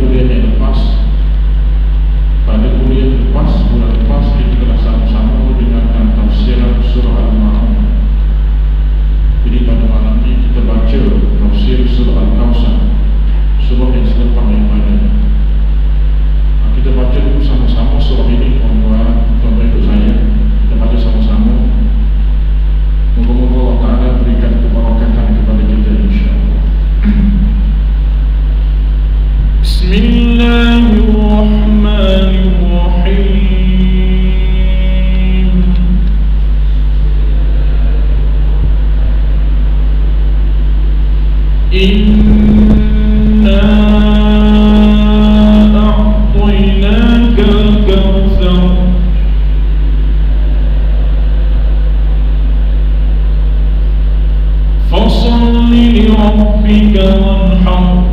kuliah yang lepas, bulan lepas kita telah sama-sama mendengarkan tafsiran surah Al-Ma'un. Jadi pada malam ini kita baca tafsir surah Al-Kawthar, surah yang selepas daripada. Kita baca dulu sama-sama surah ini, tuan-tuan ikut saya. Kita baca sama-sama. Moga-moga Allah Ta'ala berikan kebarakatan kepada kita, insya-Allah. Bismillahirrahmanirrahim. Inna a'tainaka al-kawthar fasalli li rabbika wanhar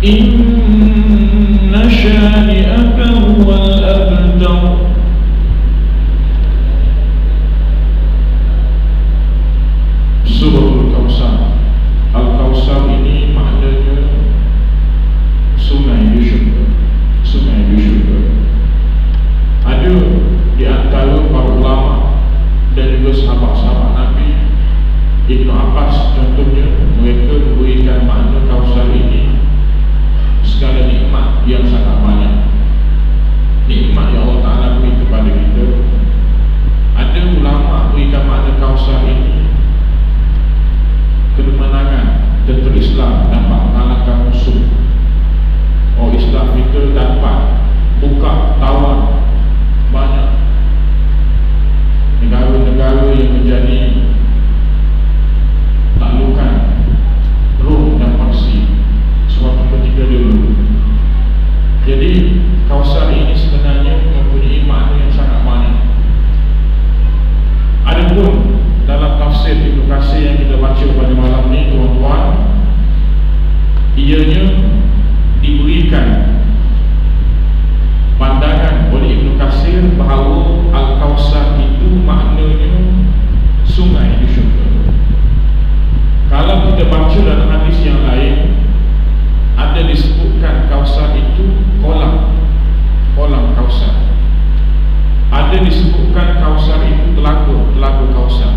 inna shani'aka huwal abtar. Surah Al-Kawthar. Al-Kawthar ini maknanya sungai di syurga. Sungai di syurga. Ada di antara para ulama dan juga sahabat-sahabat Nabi, Ibnu Abbas contohnya, mereka memberikan makna Kawthar ini segala nikmat yang sangat banyak. Nikmat yang Allah Ta'ala beri kepada kita. Ada ulama berikan makna Kawthar ini kemenangan tentera Islam dapat mengalahkan musuh. Orang Islam kita dapat buka tawan banyak negara-negara yang menjadi taklukan Rom dan Parsi sebab ketika dulu. Jadi Kawthar ini sebenarnya mempunyai makna yang sangat banyak. Adapun dalam tafsir Ibnu Katsir yang kita baca pada malam ni, tuan-tuan, ianya diberikan pandangan oleh Ibnu Katsir bahawa Al-Kawthar itu maknanya sungai di syurga. Kalau kita baca dalam hadis yang lain, ada disebutkan Kawthar itu kolam Kawthar. Ada disebutkan Kawthar itu telaga Kawthar.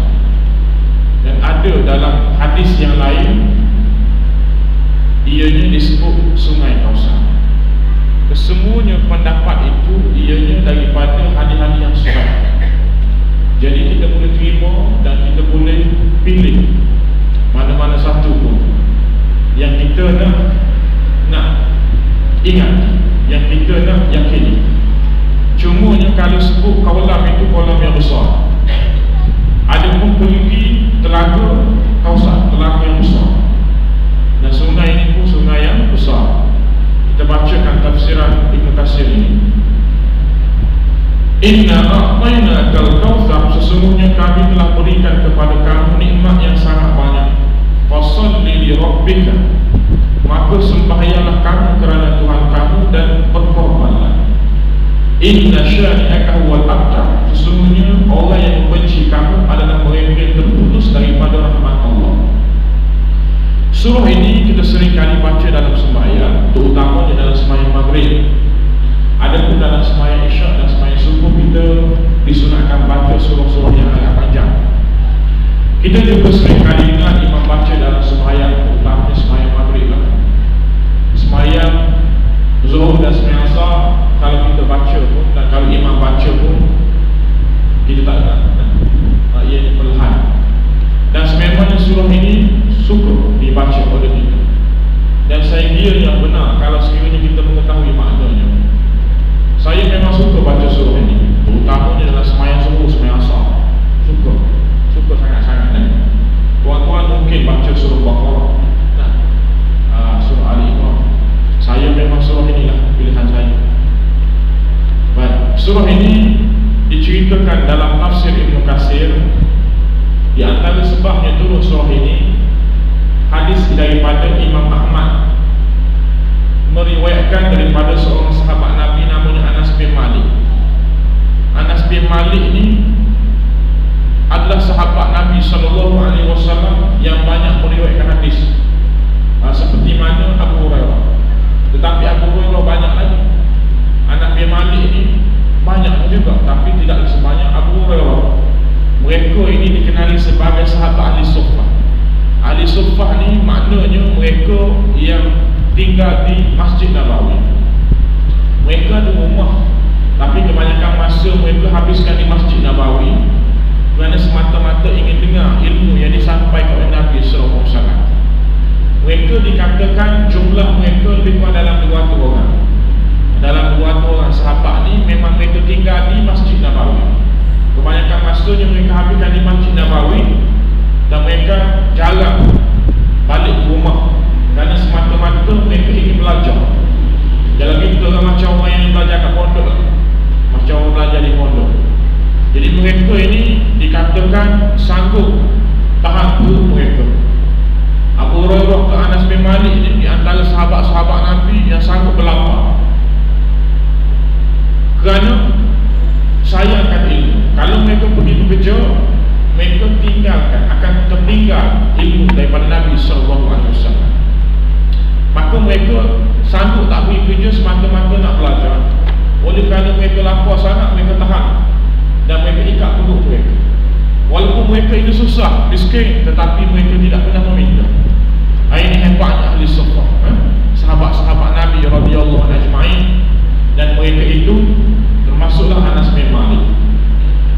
Dan ada dalam hadis yang lain ianya disebut sungai Kawthar. Kesemuanya pendapat itu ianya daripada hadis-hadis yang sahih. Jadi kita boleh terima dan kita boleh pilih mana-mana satu pun yang kita nak ingat, yang kita nak yakini. Cumanya kalau sebut kolam itu kolam yang besar, ada pun pergi telaga Kawthar, telaga yang besar. Dan sungai ini pun sungai yang besar. Kita bacakan tafsiran Ibnu Katsir ini. Inna a'tainaka al-kawthar, sesungguhnya kami telah berikan kepada kamu nikmat yang sangat banyak. Fasalli li rabbika, maka sembahyanglah kamu kerana Tuhan kamu dan berkorbanlah. Inna syani'aka huwal abtar, sesungguhnya orang yang membenci kamu adalah mereka yang terputus daripada rahmat Allah. Surah ini kita sering kali baca dalam sembahyang, terutamanya dalam sembahyang maghrib. Adapun dalam sembahyang isyak dan sembahyang subuh kita disunatkan baca surah-surah yang agak panjang. Kita juga sering kali dengar imam baca dalam sembahyang, terutamanya sembahyang maghrib lah. Sembahyang zuhur dan sembahyang asar, kalau kita baca pun dan kalau imam baca pun kita tak dengar. Ianya perlahan. Dan sememangnya surah ini suka dibaca oleh kita. Dan saya kira yang benar kalau sekiranya kita mengetahui maknanya. Saya memang suka baca surah ini, terutamanya dalam sembahyang subuh, sembahyang asar. Suka sangat-sangat. Tuan-tuan mungkin baca surah Baqarah, surah Ali Imran. Saya memang surah inilah pilihan saya. Baik, surah ini diceritakan dalam tafsir Ibnu Katsir. Di antara sebabnya turun surah ini, hadis daripada Imam Ahmad meriwayatkan daripada seorang sahabat Nabi namanya Anas bin Malik. Anas bin Malik ini adalah sahabat Nabi SAW yang banyak meriwayatkan hadis. maknanya mereka yang tinggal di Masjid Nabawi. Mereka ada rumah, tapi kebanyakan masa mereka habiskan di Masjid Nabawi kerana semata-mata ingin dengar ilmu yang disampaikan oleh Nabi SAW. Mereka dikatakan jumlah mereka lebih kurang dalam 200 orang. Dalam 200 orang sahabat ni memang mereka tinggal di Masjid Nabawi. Kebanyakan masanya mereka habiskan di Masjid Nabawi, dan mereka jarang balik ke rumah kerana semata-mata mereka ingin belajar. Dalam itu macam orang yang belajar kat pondok, macam orang belajar di pondok. Jadi mereka ini dikatakan sanggup tahan perut mereka. Abu Hurairah ke Anas bin Malik ini di antara sahabat-sahabat Nabi yang sanggup berlapar kerana sayangkan ilmu. Kalau mereka pergi bekerja, mereka tinggalkan, akan tertinggal ilmu daripada Nabi SAW. Maka mereka sanggup tak pergi kerja semata-mata nak belajar. Oleh kerana mereka lapar sangat, mereka tahan dan mereka ikat perut mereka. Walaupun mereka itu susah, miskin, tetapi mereka tidak pernah meminta. Ini hebatnya ahli suffah, sahabat-sahabat Nabi radhiyallahu ajma'in. Dan mereka itu termasuklah Anas bin Malik.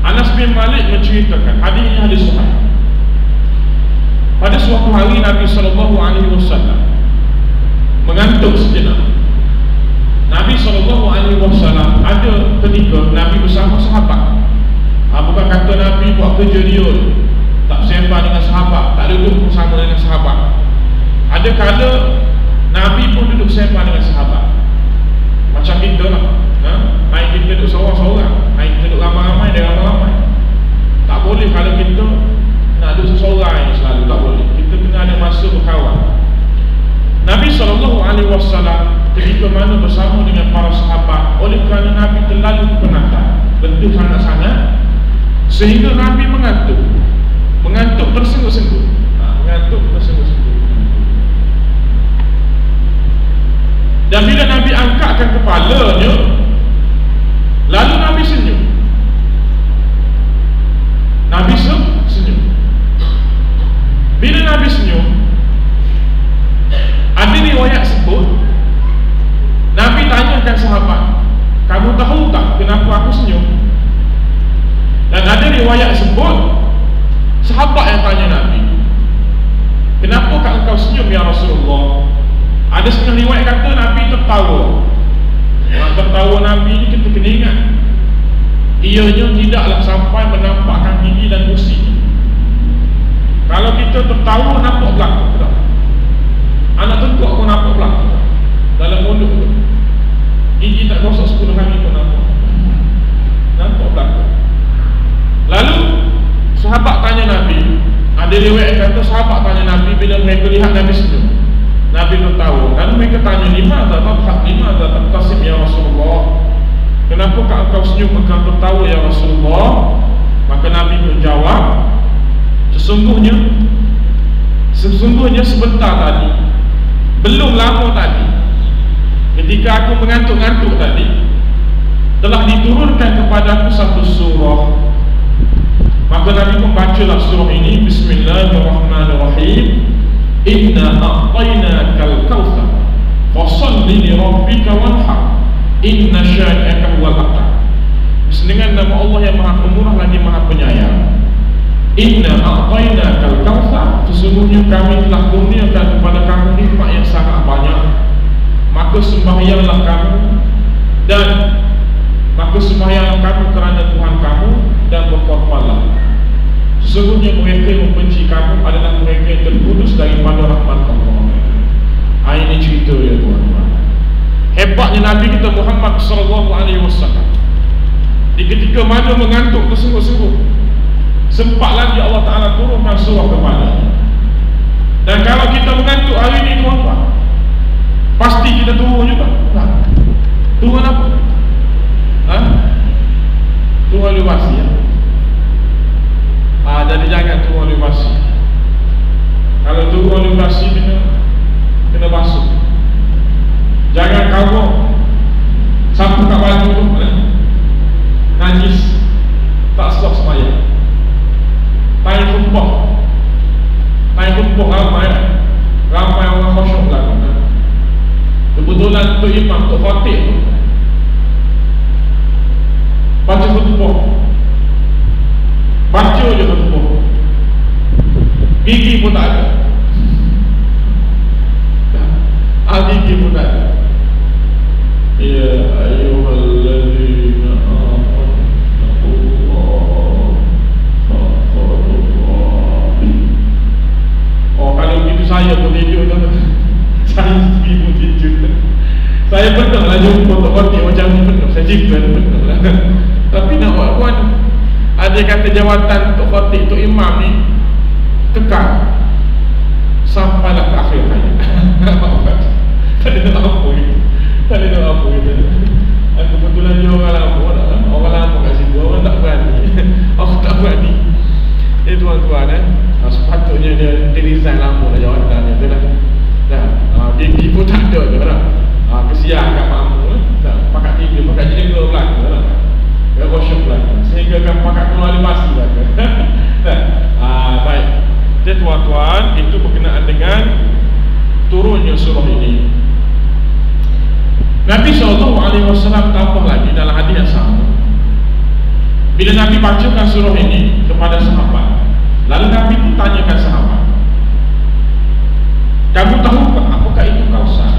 Anas bin Malik menceritakan, hadis ini hadis sahih. Pada suatu hari Nabi SAW mengantuk sejenak. Nabi SAW ada ketika Nabi bersama sahabat. Bukan kata Nabi buat kerja dia, tak bersembang dengan sahabat, tak duduk bersama dengan sahabat. Ada kala Nabi pun duduk bersembang dengan sahabat. Macam kita lah, main kita duduk seorang-seorang, main kita duduk ramai-ramai, dia ramai-ramai. Tak boleh kalau kita nak duduk seorang selalu, tak boleh. Kita kena ada masa berkawan. Nabi SAW ketika mana bersama dengan para sahabat, oleh kerana Nabi terlalu penat, letih sangat-sangat, sehingga Nabi mengantuk tersenggut-senggut. Mengantuk tersenggut-senggut. Dan bila Nabi angkatkan kepalanya, lalu Nabi senyum. Nabi senyum. Bila Nabi senyum, ada riwayat sebut Nabi tanyakan sahabat, kamu tahu tak kenapa aku senyum? Dan ada riwayat sebut sahabat yang tanya Nabi, kenapa engkau senyum ya Rasulullah? Ada setengah riwayat kata Nabi tertawa. Orang tertawa Nabi ni kita kena ingat, ianya tidaklah sampai menampakkan gigi dan gusi. Kalau kita tertawa nampak belakang tak? Anak tengkuk pun nampak belakang dalam mulut tu. Gigi tak gosok 10 hari pun nampak belakang. Lalu sahabat tanya Nabi, ada riwayat kata sahabat tanya Nabi bila mereka lihat Nabi senyum, Nabi tertawa. Lalu mereka tanya, lima tak tasim ya Rasulullah, kenapa engkau senyum, engkau tertawa ya Rasulullah? Maka Nabi menjawab, sesungguhnya sebentar tadi, belum lama tadi, ketika aku mengantuk-ngantuk tadi, telah diturunkan kepadaku satu surah. Maka Nabi membacalah surah ini, Bismillahirrahmanirrahim, Inna a'tainakal kautsar fasholli li rabbika wanhar inna syani'aka huwal abtar. Dengan nama Allah yang Maha Pemurah lagi Maha Penyayang. Inna a'tainakal kautsar, sesungguhnya kami telah kurniakan kepada kamu nikmat yang sangat banyak, maka sembahyanglah kamu kerana Tuhan kamu dan berkorbanlah. Sesungguhnya mereka yang membenci kamu adalah mereka yang terputus daripada rahmat Allah. Ini cerita ya tuan-tuan. Hebatnya Nabi kita Muhammad SAW. Di ketika mana mengantuk tersungguh-sungguh, sempat lagi Allah Ta'ala turunkan surah kepadanya. Dan kalau kita mengantuk hari ini tuan-tuan, pasti kita turun juga. Turun apa? Turun lewasi ya. Jadi jangan turun lewasi. Kalau turun lewasi kena basuh. Jangan kau sapu kat baju tu najis, tak sah sembahyang. Tai tumpah ramai Tok Imam, Tok Khatib tu baca khutbah, baca je khutbah, gigi pun tak ada. Gigi pun tak ada. Ya ayyuhalladzina amanu kalau begitu saya pun tidur tu. Saya sendiri pun tidur. Saya betul lah jumpa Tok Khatib macam ni, betul. Saya cipta betul lah. Tapi nak buat apa ni? Ada kata jawatan Tok Khatib, Tok Imam ni kekal sampailah ke akhir hayat. Tak ada nak apa gitu. Tak ada nak apa gitu. Kebetulan dia orang lama kat situ. Orang tak berani. Aku tak berani. Tuan-tuan sepatutnya dia resign lama lah jawatannya tu lah. Gigi pun tak ada tu lah. Kesian kat makmum lah. Pakat 3, pakat 3 belakang lah. Kat workshop belakang. Sehingga kan pakat keluar animasi belakang. Baik. Jadi tuan-tuan, itu berkenaan dengan turunnya surah ini. Nabi SAW tambah lagi dalam hadis yang sama. Bila Nabi bacakan surah ini kepada sahabat, lalu Nabi pun tanyakan sahabat, kamu tahu apakah itu Kausar?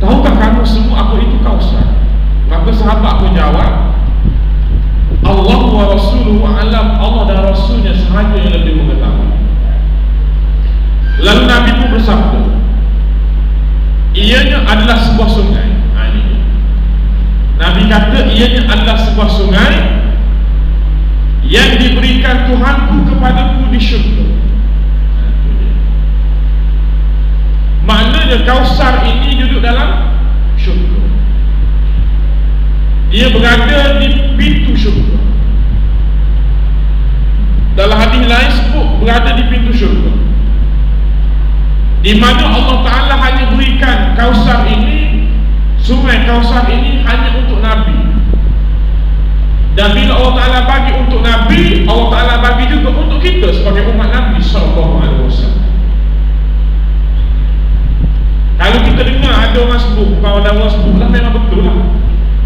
Tahukah kamu semua apa itu Kausar? Maka sahabat pun jawab, Allah wa Rasuluhu alam, Allah dan Rasulnya sahaja yang lebih mengetahui. Lalu Nabi pun bersabda, ianya adalah sebuah sungai. Nabi kata ianya adalah sebuah sungai yang diberikan Tuhanku kepadaku di syurga. Maknanya Kausar ini duduk dalam syurga. Dia berada di pintu syurga. Dalam hadis lain sebut berada di pintu syurga, di mana Allah Ta'ala hanya berikan Kausar ini, sungai Kausar ini hanya untuk Nabi. Dan bila Allah Ta'ala bagi untuk Nabi, Allah Ta'ala bagi juga untuk kita sebagai umat Nabi SAW. Kalau kita dengar ada orang sebut, bukan ada orang sebut lah, memang betul lah.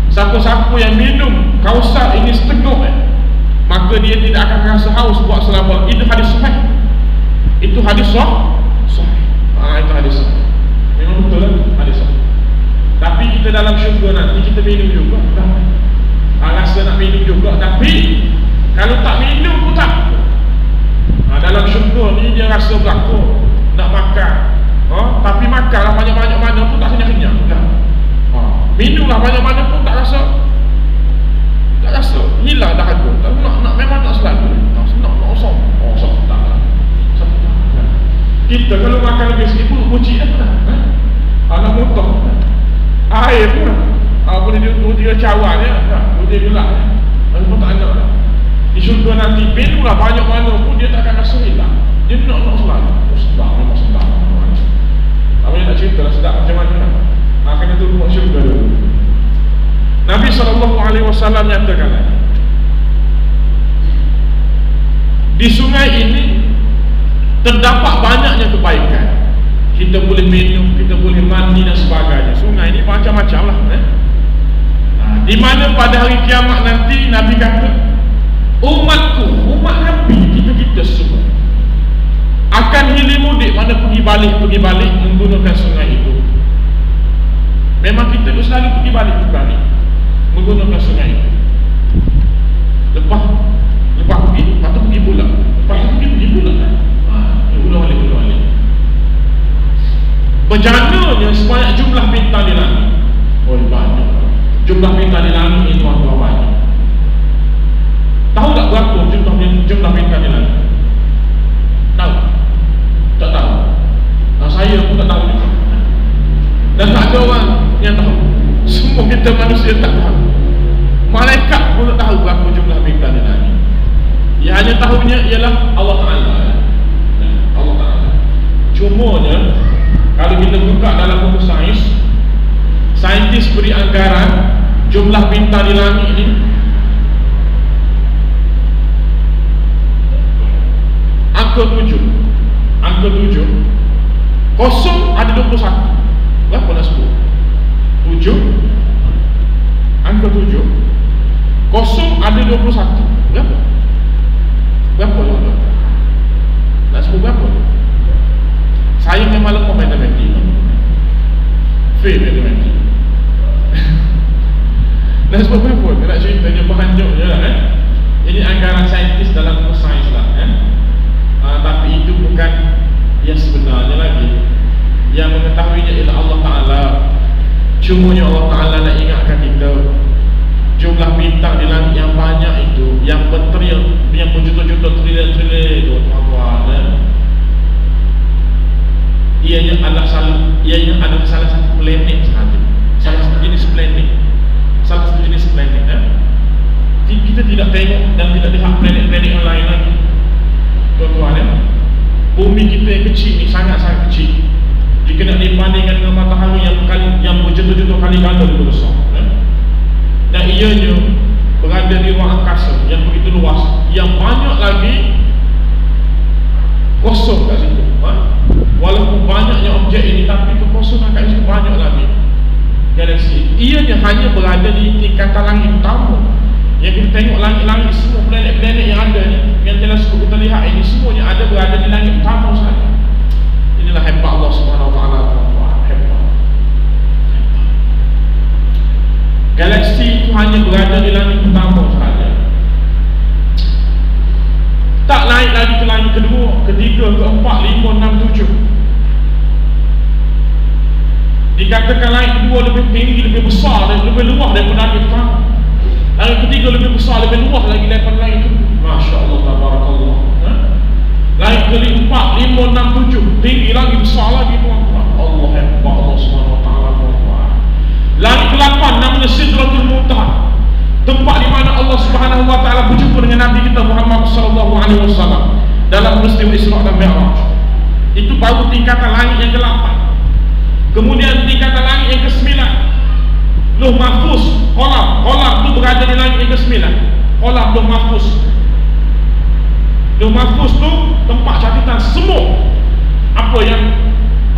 Siapa-siapa yang minum Kausar ini seteguk maka dia tidak akan rasa haus buat selama. Itu hadis sahih. Itu hadis sahih. Itu hadis sahih. Memang betul lah hadis sahih. Tapi kita dalam syurga nanti kita minum juga. Rasa nak minum juga, tapi kalau tak minum pun tak. Dalam syurga ni dia rasa berlaku nak makan. Tapi makanlah banyak-banyak mana pun tak kenyang-kenyang. Minumlah banyak-banyak pun tak rasa hilang dah aku. Nak memang nak selalu. Nak osong. Tak. Kita kalau makan lebih sikit pun mucik dah. Anak motor. Air pun boleh dia cawan boleh gelap pun tak nak dah. Di syurga nanti minumlah banyak mana pun dia tak akan rasa hilang. Dia nak selalu. Sedap, memang sedap. Apa yang nak cerita lah sedap macam mana lah. Kena tunggu syurga dulu. Nabi SAW nyatakan lagi, di sungai ini terdapat banyaknya kebaikan. Kita boleh minum, kita boleh mandi dan sebagainya. Sungai ini macam-macam lah. Di mana pada hari kiamat nanti Nabi kata, umatku, umat Nabi, kita semua akan hilir mudik, mana pergi balik menggunakan sungai itu. Memang kita selalu pergi balik menggunakan sungai itu. Lepas pergi, lepas tu pergi pula. Ulang balik. Berjananya sebanyak jumlah bintang di langit. Banyak. Jumlah bintang di langit ini tuan-tuan banyak. Tahu tak berapa jumlah bintang di langit? Tahu? Tak tahu. Saya pun tak tahu juga. Dan tak ada orang yang tahu. Semua kita manusia tak tahu. Malaikat pun tak tahu berapa jumlah bintang di langit. Yang hanya tahunya ialah Allah Ta'ala. Allah Ta'ala. Cumanya kalau kita buka dalam buku saintis beri anggaran jumlah bintang di langit ini angka 7 Kosong ada 21. Berapa nak sebut? 7. Angka 7. Kosong ada 21. Berapa? Berapa lah? Nak sebut berapa? Saya memang lemah matematik. Fail matematik. Nak sebut berapa? Nak ceritanya berhanjur je lah Ini anggaran saintis dalam sains lah tapi itu bukan yang sebenarnya lagi. Yang mengetahuinya ialah Allah Ta'ala. Cumanya Allah Ta'ala nak ingatkan kita, jumlah bintang di langit yang banyak itu, yang berjuta-juta trilion-trilion itu, tuan-tuan, ianya adalah salah satu planet sahaja, salah satu jenis planet. Kita tidak tengok dan tidak lihat planet-planet yang lain lagi, tuan-tuan. Bumi kita yang kecil ni sangat-sangat kecil jika nak dibandingkan dengan matahari yang berjuta-juta kali ganda lebih besar. Dan ianya berada di ruang angkasa yang begitu luas, yang banyak lagi kosong kat situ. Walaupun banyaknya objek ini, tapi kekosongan kat situ banyak lagi galaksi. Ianya hanya berada di tingkatan langit utama. Yang kita tengok langit-langit, semua planet-planet yang ada ni, yang teleskop kita lihat ini, semuanya ada berada di langit utama sahaja. Inilah hebat Allah Subhanahu Wa Taala, tuan-tuan. Hebat. Galaksi itu hanya berada di langit utama sahaja. Tak naik lagi ke langit kedua, ketiga, keempat, 5, 6, 7. Dikatakan langit kedua lebih tinggi, lebih besar dan lebih luas daripada langit pertama. Langit ketiga lebih besar, lebih luas lagi daripada langit kedua. Masya Allah, tabarakallah. Langit keempat, 5, 6, 7 tinggi lagi, besar lagi, tuan-tuan. Allah hebat Allah Subhanahu Wa Taala, tuan-tuan. Langit ke-8 namanya Sidratul Muntaha, tempat di mana Allah Subhanahu Wa Taala berjumpa dengan Nabi kita Muhammad sallallahu alaihi wasallam dalam peristiwa Isra dan Mi'raj. Itu baru tingkatan langit yang ke-8. Kemudian tingkatan langit yang ke-9, Lauh Mahfuz, Qalam itu berada di langit yang ke-9. Qalam, Lauh Mahfuz. Lauh Mahfuz tu tempat catatan semua apa yang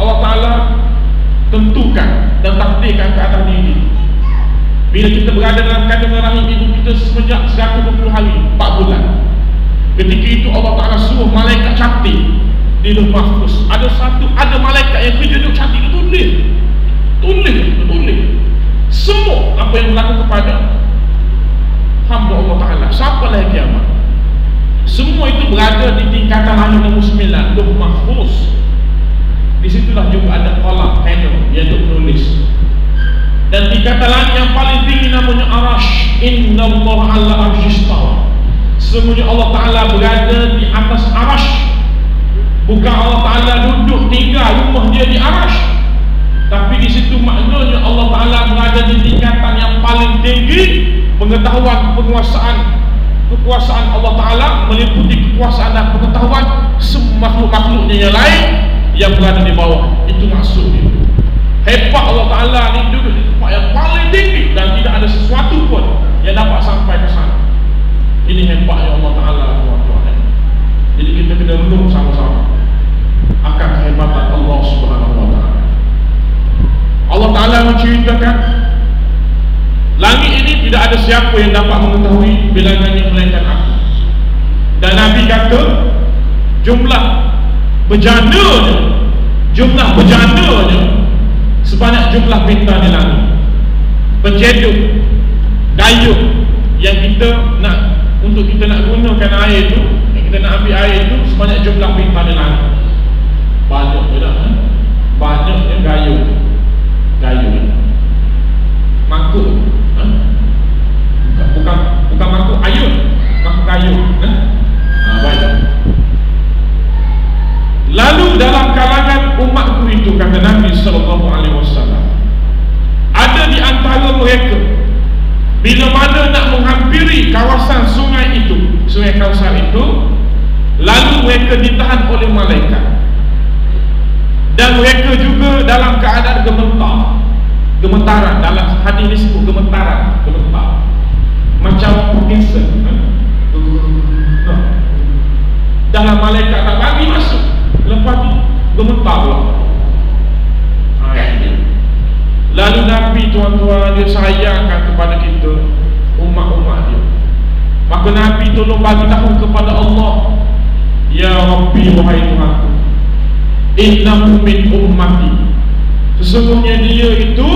Allah Ta'ala tentukan dan takdirkan ke atas diri. Bila kita berada dalam kandungan rahim ibu kita semenjak 120 hari, 4 bulan, ketika itu Allah Ta'ala suruh malaikat catat di Lauh Mahfuz. Ada malaikat yang kerja duduk catat, tulis semua apa yang berlaku kepada hamba Allah Ta'ala sampai lahir kiamat. Semua itu berada di tingkatan langit nombor 9, Lauh Mahfuz. Disitulah juga ada Qalam, panel yang duk menulis. Dan tingkatan langit yang paling tinggi namanya Arash. Inna Allah ala arshistawa. Sesungguhnya Allah Ta'ala berada di atas Arash. Bukan Allah Ta'ala duduk tinggal rumah dia di Arash, tapi di situ maknanya Allah Ta'ala berada di tingkatan yang paling tinggi. Pengetahuan, kekuasaan Allah Ta'ala meliputi kekuasaan dan pengetahuan semua makhluk-makhluknya yang lain yang berada di bawah. Itu maksudnya hebat Allah Ta'ala ni, duduk di tempat yang paling tinggi dan tidak ada sesuatu pun yang dapat sampai ke sana. Ini hebatnya Allah Ta'ala, tuan-tuan. Jadi kita kena renung sama-sama akan kehebatan Allah Subhanahu Wa Ta'ala. Allah Ta'ala menceritakan langit ini tidak ada siapa yang dapat mengetahui bilangannya melainkan aku. Dan Nabi kata jumlah berjananya sebanyak jumlah bintang di langit. Penjeduk dayung yang kita nak, untuk kita nak gunakan air itu, yang kita nak ambil air itu, sebanyak jumlah bintang di langit. Banyak je dah, banyaknya gayung mangkuk, bukan mangkuk ayun, mangkuk gayung. Baik. Lalu dalam kalangan umatku itu, kata Nabi sallallahu alaihi wasallam, ada di antara mereka bila mana nak menghampiri kawasan sungai itu, Sungai Kausar itu, lalu mereka ditahan oleh malaikat. Dan mereka juga dalam keadaan gemetaran. Dalam hadis ini sebut gemetar, macam Parkinson. Dalam malaikat tak bagi masuk, lepas tu gemetar pula. dia sayangkan kepada kita umat-umat dia. Maka Nabi tolong bagi tahu kepada Allah, ya Rabbi, wahai Tuhanku, innahu min ummati, sesungguhnya dia itu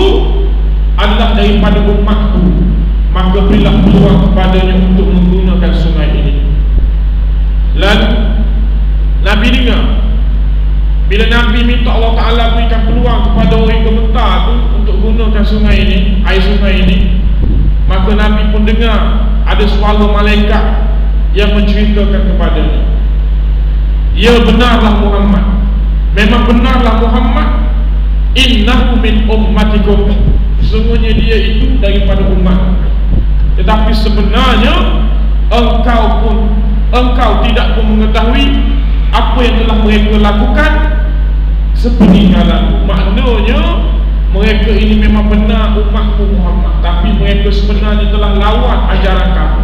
adalah daripada umatku, maka berilah peluang kepadanya untuk menggunakan sungai ini. Lalu Nabi dengar, bila Nabi minta Allah Ta'ala berikan peluang kepada orang gemetar tu untuk gunakan sungai ini, air sungai ini, maka Nabi pun dengar ada suara malaikat yang menceritakan kepadanya, ya benarlah Muhammad, memang benarlah Muhammad, innahu min ummatikum, sesungguhnya dia itu daripada umat. Tetapi sebenarnya engkau tidak pun mengetahui apa yang telah mereka lakukan sepeninggalanku. Maknanya mereka ini memang benar umatku Muhammad, tapi mereka sebenarnya telah lawan ajaran kamu.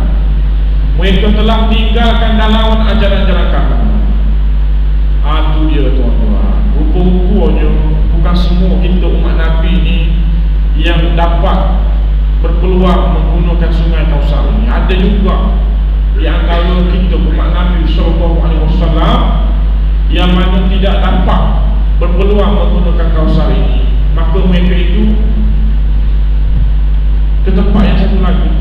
Mereka telah tinggalkan dan lawan ajaran-ajaran kamu. Itu dia tuan-tuan. Rupa-rupanya bukan semua kita umat Nabi ni yang dapat berpeluang menggunakan sungai Kausar ini. Ada juga di antara kita umat Nabi SAW yang mana tidak dapat berpeluang menggunakan Kausar ini. Maka mereka itu ke tempat yang satu lagi,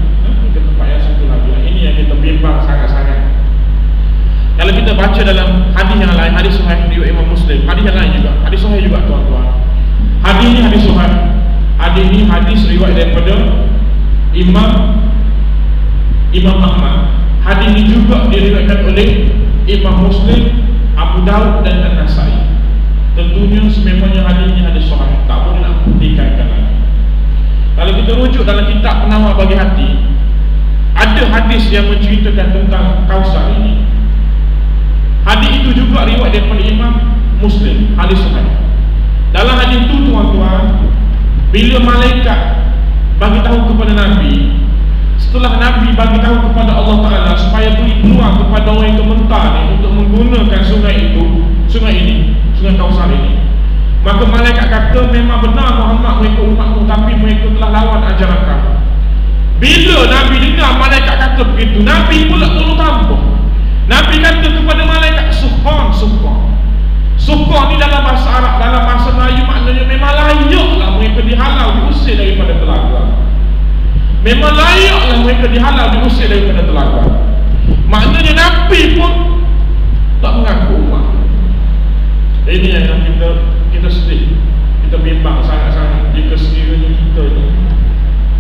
Ini yang kita bimbang sangat-sangat. Kalau kita baca dalam hadis yang lain, hadis sahih riwayat Imam Muslim, hadis yang lain juga, hadis sahih juga tuan-tuan. Hadis ini hadis sahih. Hadis ini hadis riwayat daripada Imam Ahmad. Hadis ini juga diriwayatkan oleh Imam Muslim, Abu Daud dan An-Nasai. Tentunya sememangnya hadis ini hadis sahih, tak boleh nak dikaitkan lagi. Kalau kita rujuk dalam kitab Penawar Bagi Hati, ada hadis yang menceritakan tentang Kausar ini. Hadis itu juga riwayat daripada Imam Muslim, hadis sahih. Dalam hadis itu tuan-tuan, bila malaikat bagi tahu kepada Nabi, setelah Nabi bagi tahu kepada Allah Ta'ala supaya beri peluang kepada orang yang gemetar ni untuk menggunakan sungai itu, sungai ini, sungai Kausar ini, maka malaikat kata, memang benar Muhammad, mereka umatmu, tapi mereka telah lawan ajaran kamu. Bila Nabi dengar malaikat kata begitu, Nabi pula tolong tambah. Nabi kata kepada malaikat, Subhan. Subhan ni dalam bahasa Arab, dalam bahasa Melayu maknanya memang layaklah mereka dihalau, diusir daripada telaga. Memang layaklah mereka dihalau, diusir daripada telaga. Maknanya Nabi pun tak mengaku umat. Ini yang kita sedih, kita bimbang sangat-sangat jika sekiranya kita ni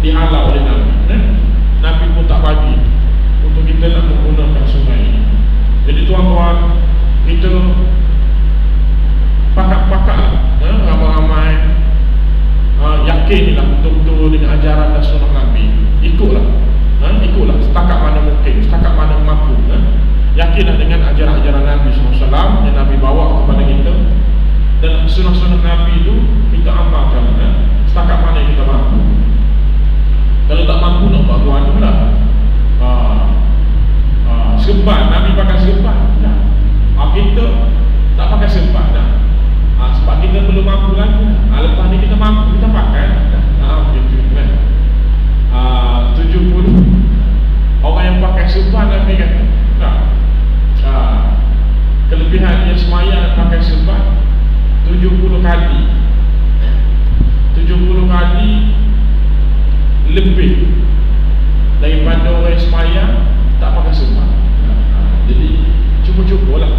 dihalau oleh Nabi. Nabi pun tak bagi untuk kita nak menggunakan sungai ini. Jadi tuan-tuan, kita pakak-pakak ramai-ramai yakinlah betul-betul dengan ajaran dan sunnah Nabi. Ikutlah setakat mana mungkin, setakat mana mampu. Yakinlah dengan ajaran-ajaran Nabi SAW yang Nabi bawa kepada kita, dan sunnah-sunnah Nabi itu kita amalkan setakat mana kita mampu. Kalau tak mampu nak buat guana lah, serban, Nabi pakai serban dah. Kita tak pakai serban dah. Sebab kita belum mampu lagi. Lepas ni kita mampu, kita pakai begitu kan. 70 orang yang pakai serban, Nabi kata kelebihan dia semayang pakai serban 70 kali lebih daripada orang semayang tak pakai serban. Jadi cuba-cubalah,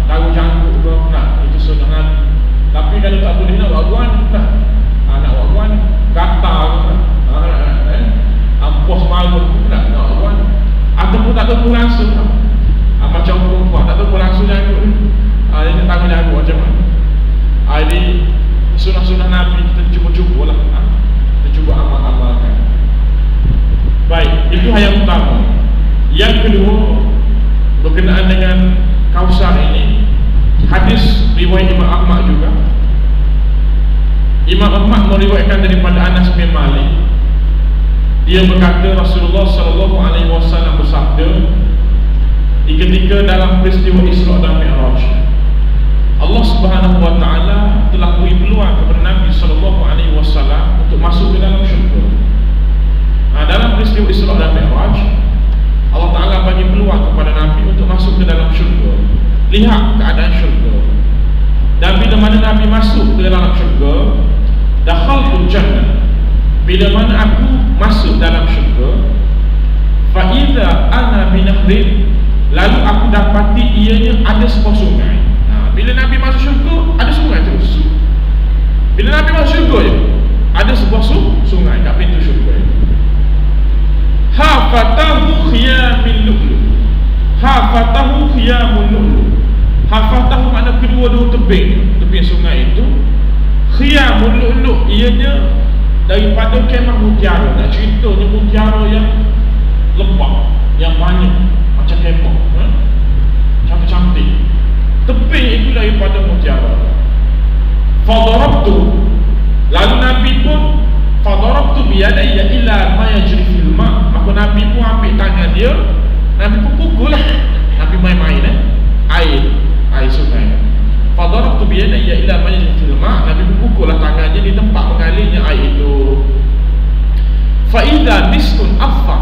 taruh jangkuk ke nak, itu sunnah Nabi. Tapi kalau tak boleh nak buat guan nak buat guan gatal ke ampos malu nak buat guan, ataupun tak tahu langsung macam perempuan tak tahu langsung jangkuk ni, ini taruh jangkuk macam mana. Ini sunnah-sunnah Nabi kita cuba-cubalah, kita cuba amal-amalkan. Baik, itu yang pertama. Yang kedua, berkenaan dengan Kausar ini, hadis riwayat Imam Ahmad juga. Imam Ahmad meriwayatkan daripada Anas bin Malik. Dia berkata Rasulullah SAW bersabda, ketika dalam peristiwa Isra dan Mi'raj, Allah Allah Subhanahu wa taala telah beri peluang kepada Nabi sallallahu alaihi wasallam untuk masuk ke dalam syurga. Dalam peristiwa Isra dan Mi'raj, Allah Taala bagi peluang kepada Nabi untuk masuk ke dalam syurga. Lihat keadaan syurga. Dan bila mana Nabi masuk ke dalam syurga, dakhaltul jannah. Bila mana aku masuk dalam syurga, fa idza ana bi nahrin, lalu aku dapati ianya ada sebuah sungai. Bila Nabi masuk syurga, ada sungai terus. Bila Nabi masuk syurga je, ada sebuah sungai kat pintu syurga. Hafatahu khiyamul lu'lu. Hafatahu khiyamul lu'lu. Hafatahu makna kedua-dua tebing sungai itu. Khiyamul lu'lu, ianya daripada kemah mutiara. Nak ceritanya mutiara yang lebat, yang banyak, macam kemah, cantik-cantik. Tebing itu daripada mutiara. Fadarabtu, lalu Nabi pun fadarabtu biyadayya ila ma yajri fil ma. Maka Nabi pun ambil tangan dia, Nabi pun pukul lah. Nabi main-main air sungai. Fadarabtu biyadayya ila ma yajri fil ma. Nabi pun pukul lah tangannya di tempat mengalirnya air itu. Fa idza miskun affa,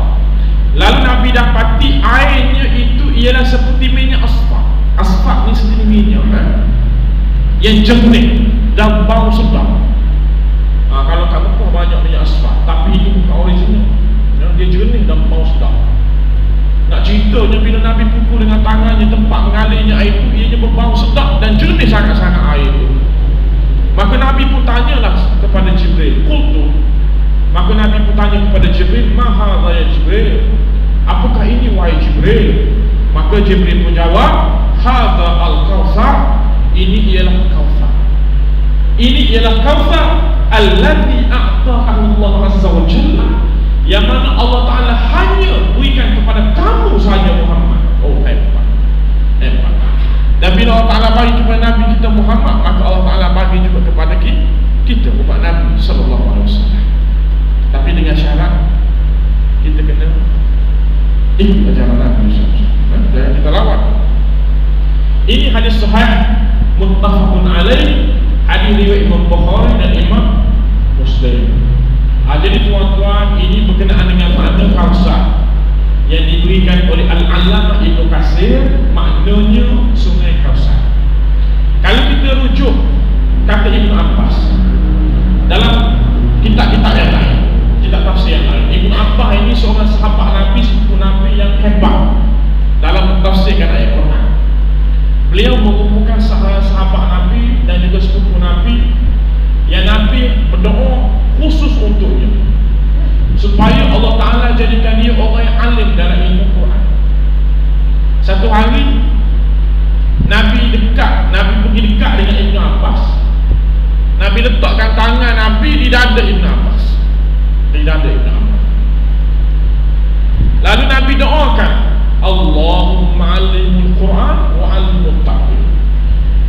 lalu Nabi dapati airnya itu ialah seperti minyak asfar. Asfar ni seperti minyak yang jernih dan bau sedap. Kalau kat Mekah banyak minyak asfar, tapi itu bukan original. Dia jernih dan bau sedap. Nak ceritanya bila Nabi pukul dengan tangannya tempat mengalirnya air itu, ianya berbau sedap dan jernih sangat-sangat air itu. Maka Nabi pun tanyalah kepada Jibril, qultu. Maka Nabi pun tanya kepada Jibril, ma hadza ya Jibril? Apakah ini wahai Jibril? Maka Jibril pun jawab, hadza al-Kautsar. Ini ialah Kautsar. Ini ialah Kautsar alladhi a'ta'ahu Allah azza wa jalla, yang mana Allah Ta'ala hanya berikan kepada kamu saja Muhammad. Oh, hebat. Dan bila Allah Ta'ala bagi kepada Nabi kita Muhammad, maka Allah Ta'ala bagi juga kepada kita umat Nabi sallallahu alaihi wasallam. Tapi dengan syarat kita kena ikut ajaran Nabi sallallahu alaihi wasallam. Jangan kita lawan. Ini hadis sahih muttafaqun alaih, hadis riwayat Imam Bukhari dan Imam Muslim. Jadi tuan-tuan, ini berkenaan dengan makna Kautsar yang diberikan oleh Al-Allamah Ibnu Katsir, maknanya sungai Kautsar. Kalau kita rujuk kata Ibnu Abbas dalam kitab-kitab yang lain, kitab tafsir yang lain, Ibnu Abbas ini seorang sahabat Nabi, sepupu Nabi yang hebat dalam mentafsirkan ayat Quran. Beliau mengumpulkan sahabat Nabi dan juga sepupu Nabi yang Nabi berdoa khusus untuknya, supaya Allah Ta'ala jadikan dia orang yang alim dalam ilmu Quran. Satu hari Nabi pergi dekat dengan Ibnu Abbas. Nabi letakkan tangan Nabi di dada Ibnu Abbas, lalu Nabi doakan, Allahumma alimul Quran wa alimul ta'wil.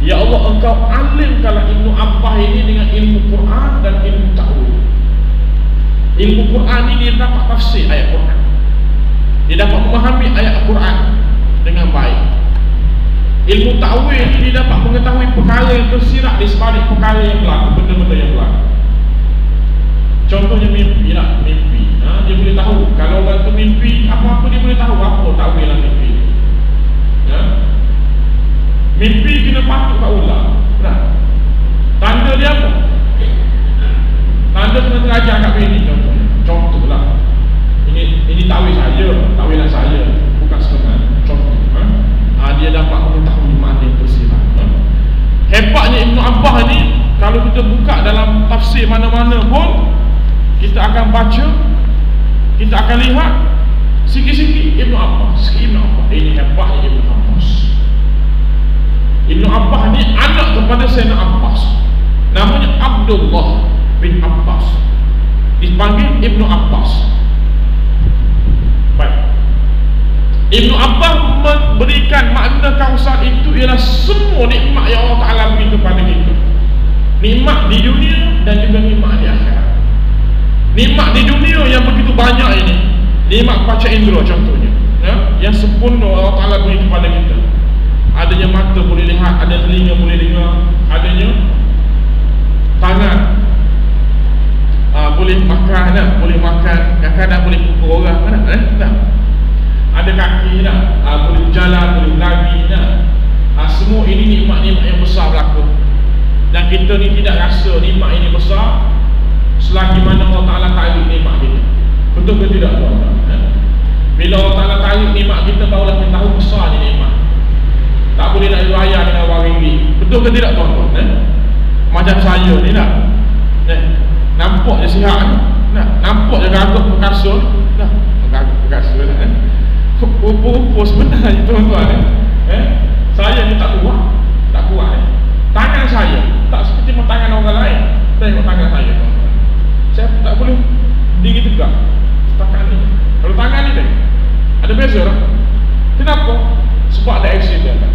Ya Allah, engkau alimkanlah Ibnu Abbas ini dengan ilmu Quran dan ilmu ta'wil. Ilmu Quran ini dia dapat tafsir ayat Quran, dia dapat memahami ayat Quran dengan baik. Ilmu ta'wil ini dia dapat mengetahui perkara yang tersirat di sebalik perkara yang berlaku, benda-benda yang berlaku. Contohnya mimpi lah, dia boleh tahu. Kalau orang tu mimpi apa-apa, dia boleh tahu apa ta'wil lah mimpi. Mimpi kena patut kat ular. Tanda dia apa? Tanda kena terajar kat bini contohnya. Contohlah. Ini ta'wil saja, ta'wilan saya, bukan sebenarnya. Contoh. Dia dapat mengetahui makna yang tersirat. Hebatnya Ibnu Abbas ni, kalau kita buka dalam tafsir mana-mana pun, kita akan baca, kita akan lihat sikit-sikit Ibnu Abbas. Ini hebatnya Ibnu Abbas. Ibnu Abbas ni anak kepada Sayyidina Abbas, namanya Abdullah bin Abbas, dipanggil Ibnu Abbas. Baik, Ibnu Abbas memberikan makna Kautsar itu ialah semua nikmat yang Allah Ta'ala beri kepada kita. Nikmat di dunia dan juga nikmat di akhirat. Nikmat di dunia yang begitu banyak ini, nikmat panca indera contohnya, yang sempurna Allah Ta'ala beri kepada kita. Adanya mata boleh lihat, ada telinga boleh dengar, tidak rasa nikmat ini besar selagi mana Allah Ta'ala tarik nikmat kita. Betul ke tidak tuan-tuan? Bila Allah Ta'ala tarik nikmat kita, barulah kita tahu besar ni nikmat. Tak boleh nak bayar dengan wang ringgit. Betul ke tidak tuan-tuan? Macam saya ni nak nampak je sihat, nampak je gagak perkasa, gagak perkasa rupa-rupa sebenarnya tuan-tuan. Saya ni tak kuat. Tangan saya tak seperti tangan orang lain. Tengok tangan saya tuan-tuan, saya tak boleh diri tegak setakat ni. Kalau tangan ni tengok, ada beza lah. Kenapa? Sebab ada accident lah.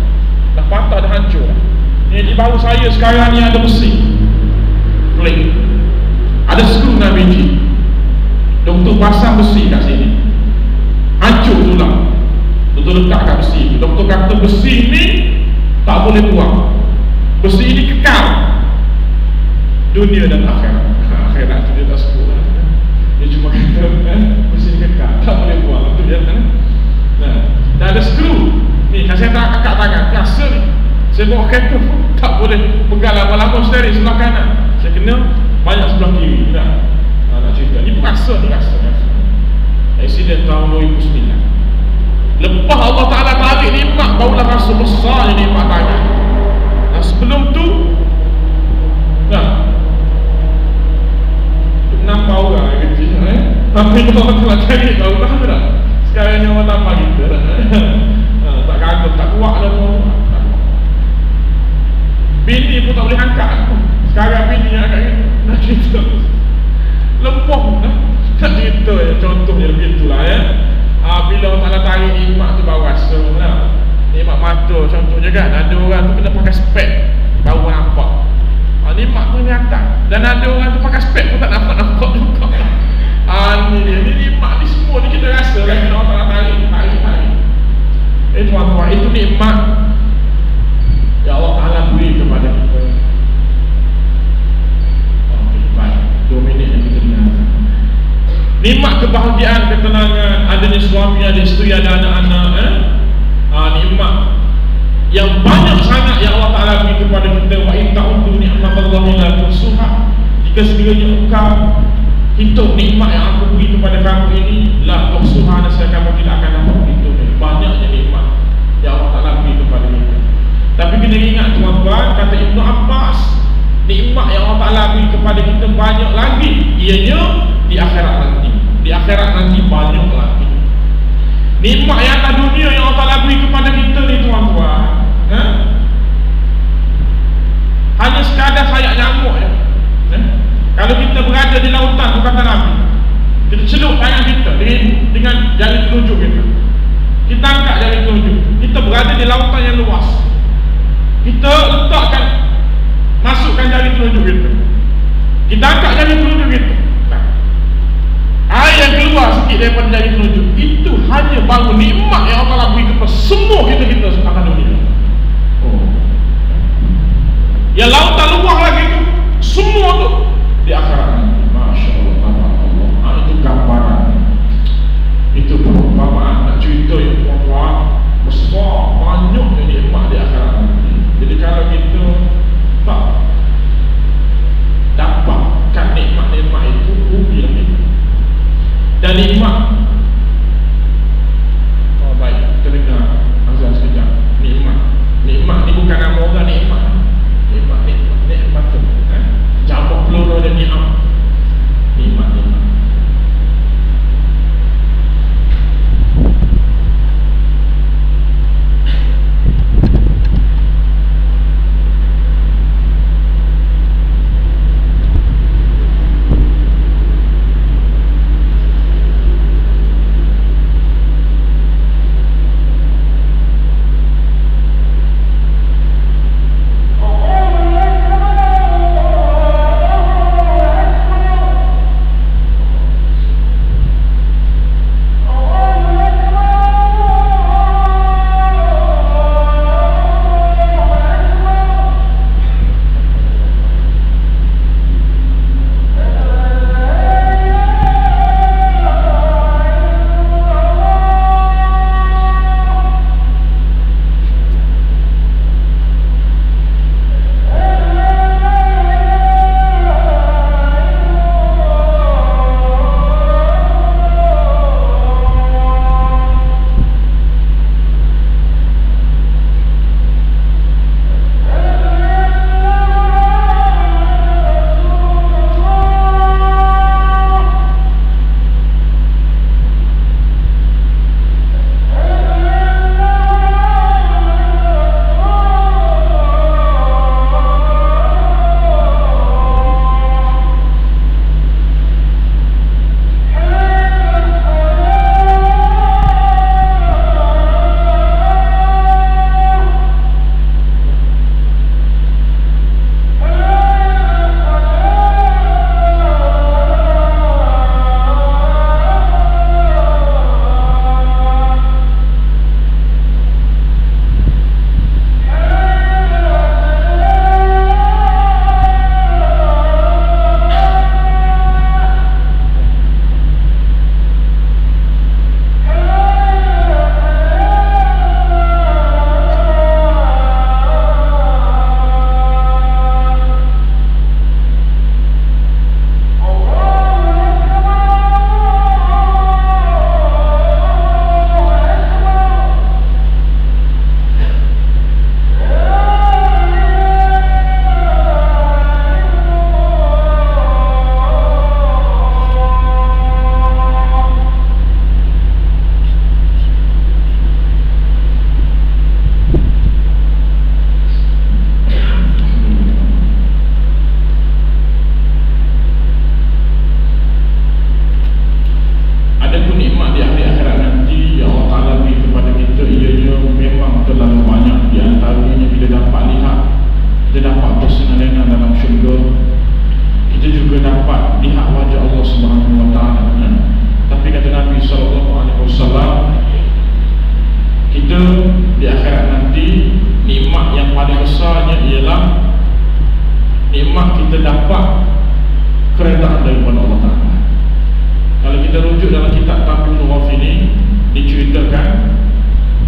Dah patah, dah hancur lah. Ni di bahu saya sekarang ni ada besi plate, ada skru dengan biji. Doktor pasang besi kat sini, hancur tulang. Doktor letak kat besi. Doktor kata besi ni tak boleh buang. Besi ini kekal dunia dan akhirat. Akhirat tu dia tak sebut lah. Dia cuma kata besi ni kekal, tak boleh buang. Itu dia kan. Dah ada skru ni, kalau saya tak angkat tangan rasa ni, saya bawa kereta pun tak boleh pegang lama-lama steering sebelah kanan. Saya kena banyak sebelah kiri. Nak cerita ni pun rasa. Accident tahun 2009. Lepas Allah Ta'ala tarik nikmat, barulah rasa besar nikmat tangan. Sebelum tu nampak orang yang kecil, tapi Allah Ta'ala tarik baru tahu tak. Sekarang ni orang tambah kita tak kagum, tak kuat lah tuan. Bini pun tak boleh angkat. Sekarang bini yang angkat kita, nak cerita lempah nak cerita contohnya lebih itulah bila Allah Ta'ala tarik nikmat tu baru rasa lah. Nikmat mata contohnya kan, ada orang tu kena pakai spek baru nampak nikmat tu nyata, dan ada orang tu pakai spek pun tak nampak juga. Ni dia, ni nikmat ni semua ni kita rasa kan, bila Allah Ta'ala tarik. Tuan-tuan, itu nikmat ya Allah Ta'ala beri kepada kita. Baik, 2 minit yang kita dengar. Nikmat kebahagiaan, ketenangan, adanya suami, ada isteri, ada anak-anak. Nikmat yang banyak sangat yang Allah Ta'ala beri kepada kita. Wa in ta'uddu ni'matallahi la tuhsuha. Jika sekiranya engkau hitung nikmat yang aku beri kepada kamu ini, la tuhsuha, nescaya kamu tidak akan dapat menghitungnya. Banyaknya nikmat yang Allah Ta'ala beri kepada kita. Tapi kena ingat tuan-tuan, kata Ibnu Abbas, nikmat yang Allah Ta'ala beri kepada kita banyak lagi, ianya di akhirat nanti. Di akhirat nanti banyak lagi nikmat yang atas dunia yang Allah Ta'ala beri kepada kita ni tuan-tuan. Hanya sekadar sayap nyamuk je. Kalau kita berada di lautan, tu kata Nabi, kita celup tangan kita dengan jari telunjuk kita, kita angkat jari telunjuk, kita berada di lautan yang luas, kita letakkan, masukkan jari telunjuk kita, kita angkat jari telunjuk kita, air yang keluar sikit daripada jari telunjuk, itu hanya baru nikmat yang Allah beri kepada semua kita akan dunia. Yang lautan luar lagi tu, semua tu di akhirat nanti. Masya Allah, itu gambaran, itu perumpamaan. Nak cerita yang tuan-tuan, besar, banyaknya nikmat di akhirat nanti. Jadi kalau kita tak dapatkan nikmat-nikmat itu, rugilah kita. Dan nikmat, baik, kita dengar azan sekejap. Nikmat ni bukan nama orang, nikmat. nikmat kita dapat keredaan daripada Allah Ta'ala. Kalau kita rujuk dalam kitab Tabi'ul Ghafilin, diceritakan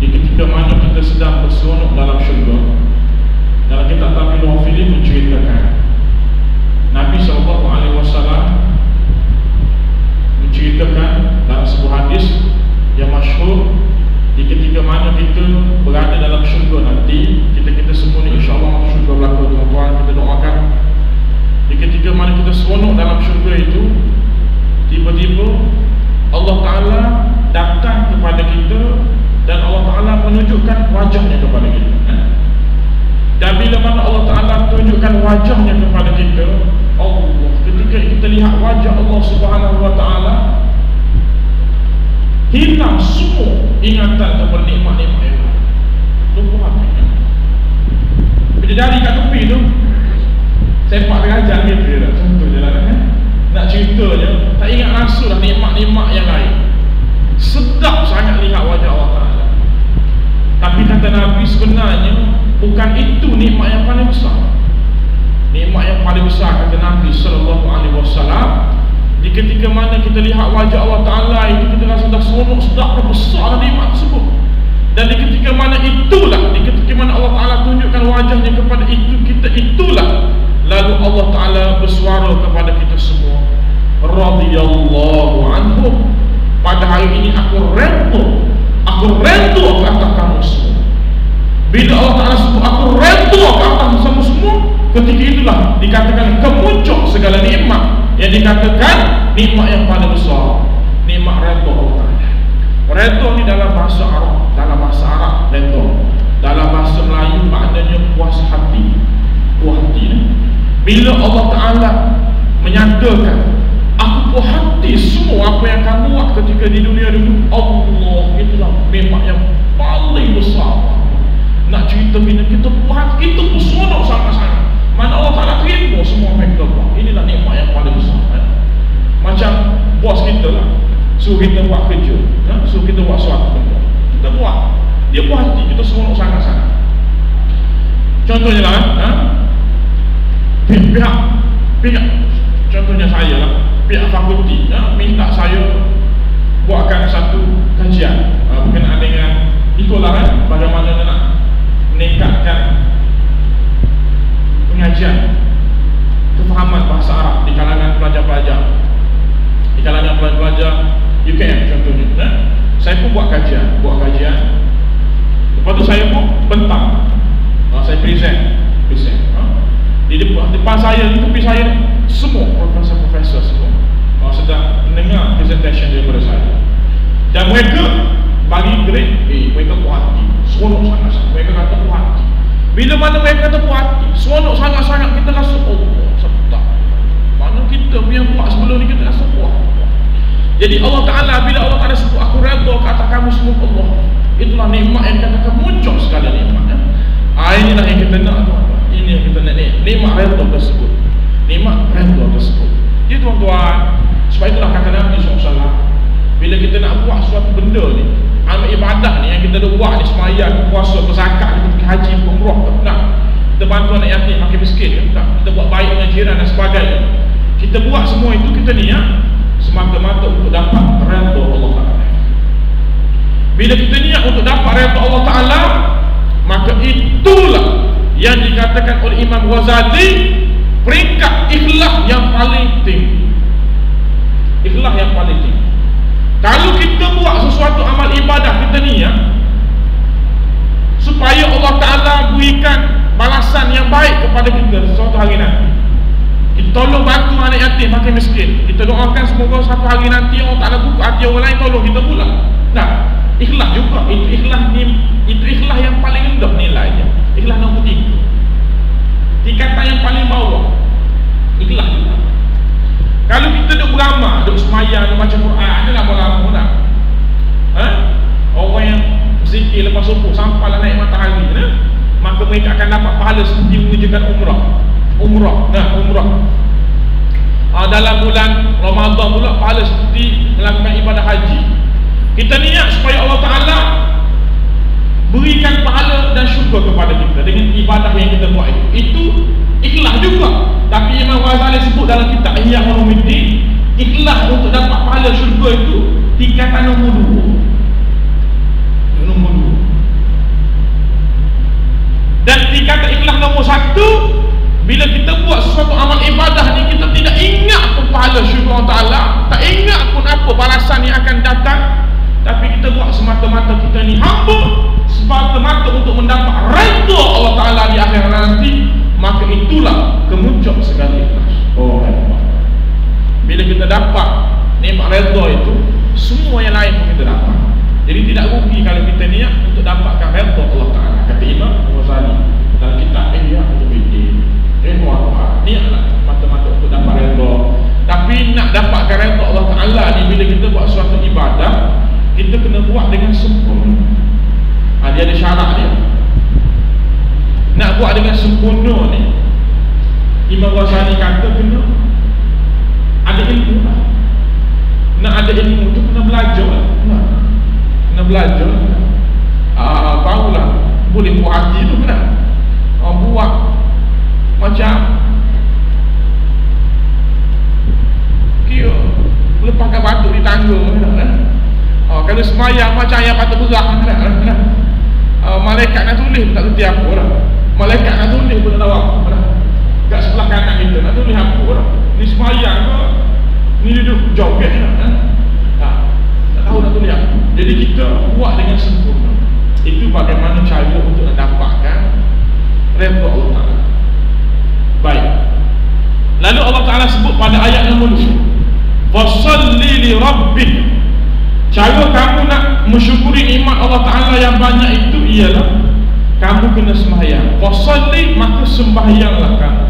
di ketika mana kita sedang berseronok dalam syurga. Dalam kitab Tabi'ul Ghafilin menceritakan Nabi SAW menceritakan dalam sebuah hadis yang masyhur, di ketika mana kita berada dalam syurga nanti, kita semua ni insyaAllah syurga berlaku, tuan-tuan, kita doakan. Di ketika mana kita seronok dalam syurga itu, tiba-tiba Allah Ta'ala datang kepada kita dan Allah Ta'ala menunjukkan wajahnya kepada kita. Dan bila mana Allah Ta'ala tunjukkan wajahnya kepada kita, Allah, ketika kita lihat wajah Allah Subhanahu Wa Ta'ala, hilang semua ingatan kepada nikmat-nikmat yang lain. Lupa hati. Bila dari kat tepi tu, sepak derajat gitu dah. Contoh je lah nak cerita je, tak ingat langsung dah nikmat-nikmat yang lain. Sedap sangat lihat wajah Allah Ta'ala. Tapi kata Nabi, sebenarnya bukan itu nikmat yang paling besar. Nikmat yang paling besar, kata Nabi SAW, di ketika mana kita lihat wajah Allah Ta'ala itu, kita rasa dah seronok, sedap dan besar nikmat tersebut. Dan di ketika mana itulah, di ketika mana Allah Ta'ala tunjukkan wajahnya kepada itu, kita itulah, lalu Allah Ta'ala bersuara kepada kita semua, radhiyallahu anhum, pada hari ini aku redha ke atas kamu semua. Bila Allah Ta'ala sebut aku redha ke atas kamu semua, ketika itulah dikatakan kemuncak segala nikmat, yang dikatakan nikmat yang paling besar, nikmat redha Allah Ta'ala. Redha ni dalam bahasa Arab, redha. Dalam bahasa Melayu maknanya puas hati. Bila Allah Ta'ala menyatakan aku puas hati semua apa yang kamu buat ketika di dunia dulu, Allah, itulah nikmat yang paling besar. Nak cerita bila kita puas hati, kita pun seronok sangat-sangat. Mana Allah Ta'ala terima semua apa yang kita buat. Inilah nikmat yang paling besar. Macam bos kita lah, suruh kita buat kerja, suruh kita buat suatu benda, kita buat, dia puas hati, kita seronok sangat-sangat. Contohnya lah, pihak contohnya saya lah, pihak fakulti minta saya buatkan satu kajian berkenaan dengan itulah bagaimana nak meningkatkan pengajian kefahaman bahasa Arab di kalangan pelajar-pelajar, di kalangan pelajar UKM contohnya. Saya pun buat kajian. Lepas tu saya pun bentang, saya present. Di depan saya, di tepi saya, semua profesor semua sedang mendengar presentation daripada saya. Dan mereka bagi grade A, mereka puas hati, seronok sangat-sangat. Mereka kata puas hati. Bila mana mereka kata puas hati, seronok sangat-sangat, kita rasa Allah sedap. Mana kita punya buat sebelum ni, kita rasa puas. Jadi Allah Ta'ala, bila Allah Ta'ala sebut aku redha ke atas kamu semua, Allah, itulah nikmat yang dikatakan muncul segala nikmat. Inilah yang kita nak, tuan-tuan. Ini yang kita nak, nikmat redha tersebut. Nikmat redha tersebut. Jadi tuan-tuan, sebab itulah kata Nabi SAW, bila kita nak buat suatu benda ni, amal ibadah ni yang kita dah buat ni, semayang, puasa, berzakat, kita pergi haji, umrah, tak? Kita bantu anak yatim, makin miskin, tak? Kita buat baik dengan jiran dan sebagainya. Kita buat semua itu, kita niat semata-mata untuk dapat redha Allah Ta'ala. Bila kita niat untuk dapat redha Allah Ta'ala, maka itulah yang dikatakan oleh Imam Ghazali peringkat ikhlas yang paling tinggi. Ikhlas yang paling tinggi. Kalau kita buat sesuatu amal ibadah, kita niat supaya Allah Ta'ala berikan balasan yang baik kepada kita suatu hari nanti. Kita tolong bantu anak yatim, makin miskin, kita doakan semoga satu hari nanti Allah Ta'ala buka hati orang lain, tolong kita pula. Nah, ikhlas juga. Itu ikhlas yang paling rendah nilainya. Ikhlas nombor 3. Tingkatan yang paling bawah, ikhlas juga. Kalau kita duduk beramal, duduk semayang, duduk baca Quran, ada lama-lama tak? Orang yang berzikir lepas subuh sampailah naik matahari, maka mereka akan dapat pahala seperti mengerjakan umrah. Dalam bulan Ramadan pula pahala seperti melakukan ibadah haji. Kita niat supaya Allah Ta'ala berikan pahala dan syukur kepada kita dengan ibadah yang kita buat itu ikhlas juga. Tapi Imam Ghazali sebut dalam kitab Ihya Ulumuddin, ikhlas untuk dapat pahala syurga itu tingkatan nombor 2. Nombor 2. Dan tingkatan ikhlas nombor 1, bila kita buat sesuatu amal ibadah ni, kita tidak ingat pun pahala syurga Allah Ta'ala, tak ingat pun apa balasan yang akan datang, tapi kita buat semata-mata kita ni hamba, semata-mata untuk mendapat redha Allah Ta'ala di akhirat nanti, maka itulah kemuncak segala ikhlas. Oh Allah, bila kita dapat nikmat redha itu, semua yang lain pun kita dapat. Jadi tidak rugi kalau kita niat untuk dapatkan redha Allah Ta'ala. Kata Imam Ghazali dalam kitab Ihya Ulumuddin, niatlah mata-mata untuk dapat redha. Tapi nak dapatkan redha Allah Ta'ala ni, bila kita buat suatu ibadah, kita kena buat dengan sempurna. Dia ada syarat dia. Nak buat dengan sempurna ni, Imam Ghazali kata kena ada ilmu lah. Nak ada ilmu tu kena belajar lah. Kena belajar. Barulah boleh buat hati tu kena. Buat macam kira lepaskan batu di tangga kan? Kalau semayang macam ayat patut berah kan? Malaikat nak tulis pun tak kerti apa lah. Malaikat nak tulis pun tak tahu apa lah. Kat sebelah kanan kita nak tulis apa lah. Ni semayang ke, ni duduk joget kan? Tak tahu nak tulis apa. Jadi kita buat dengan sempurna. Itu bagaimana cara untuk nak dapatkan redha Allah Ta'ala. Baik. Lalu Allah Ta'ala sebut pada ayat nombor 2, fasalli li rabbik. Cara kamu nak mensyukuri nikmat Allah Ta'ala yang banyak itu ialah kamu kena sembahyang. Fasalli, maka sembahyanglah kamu.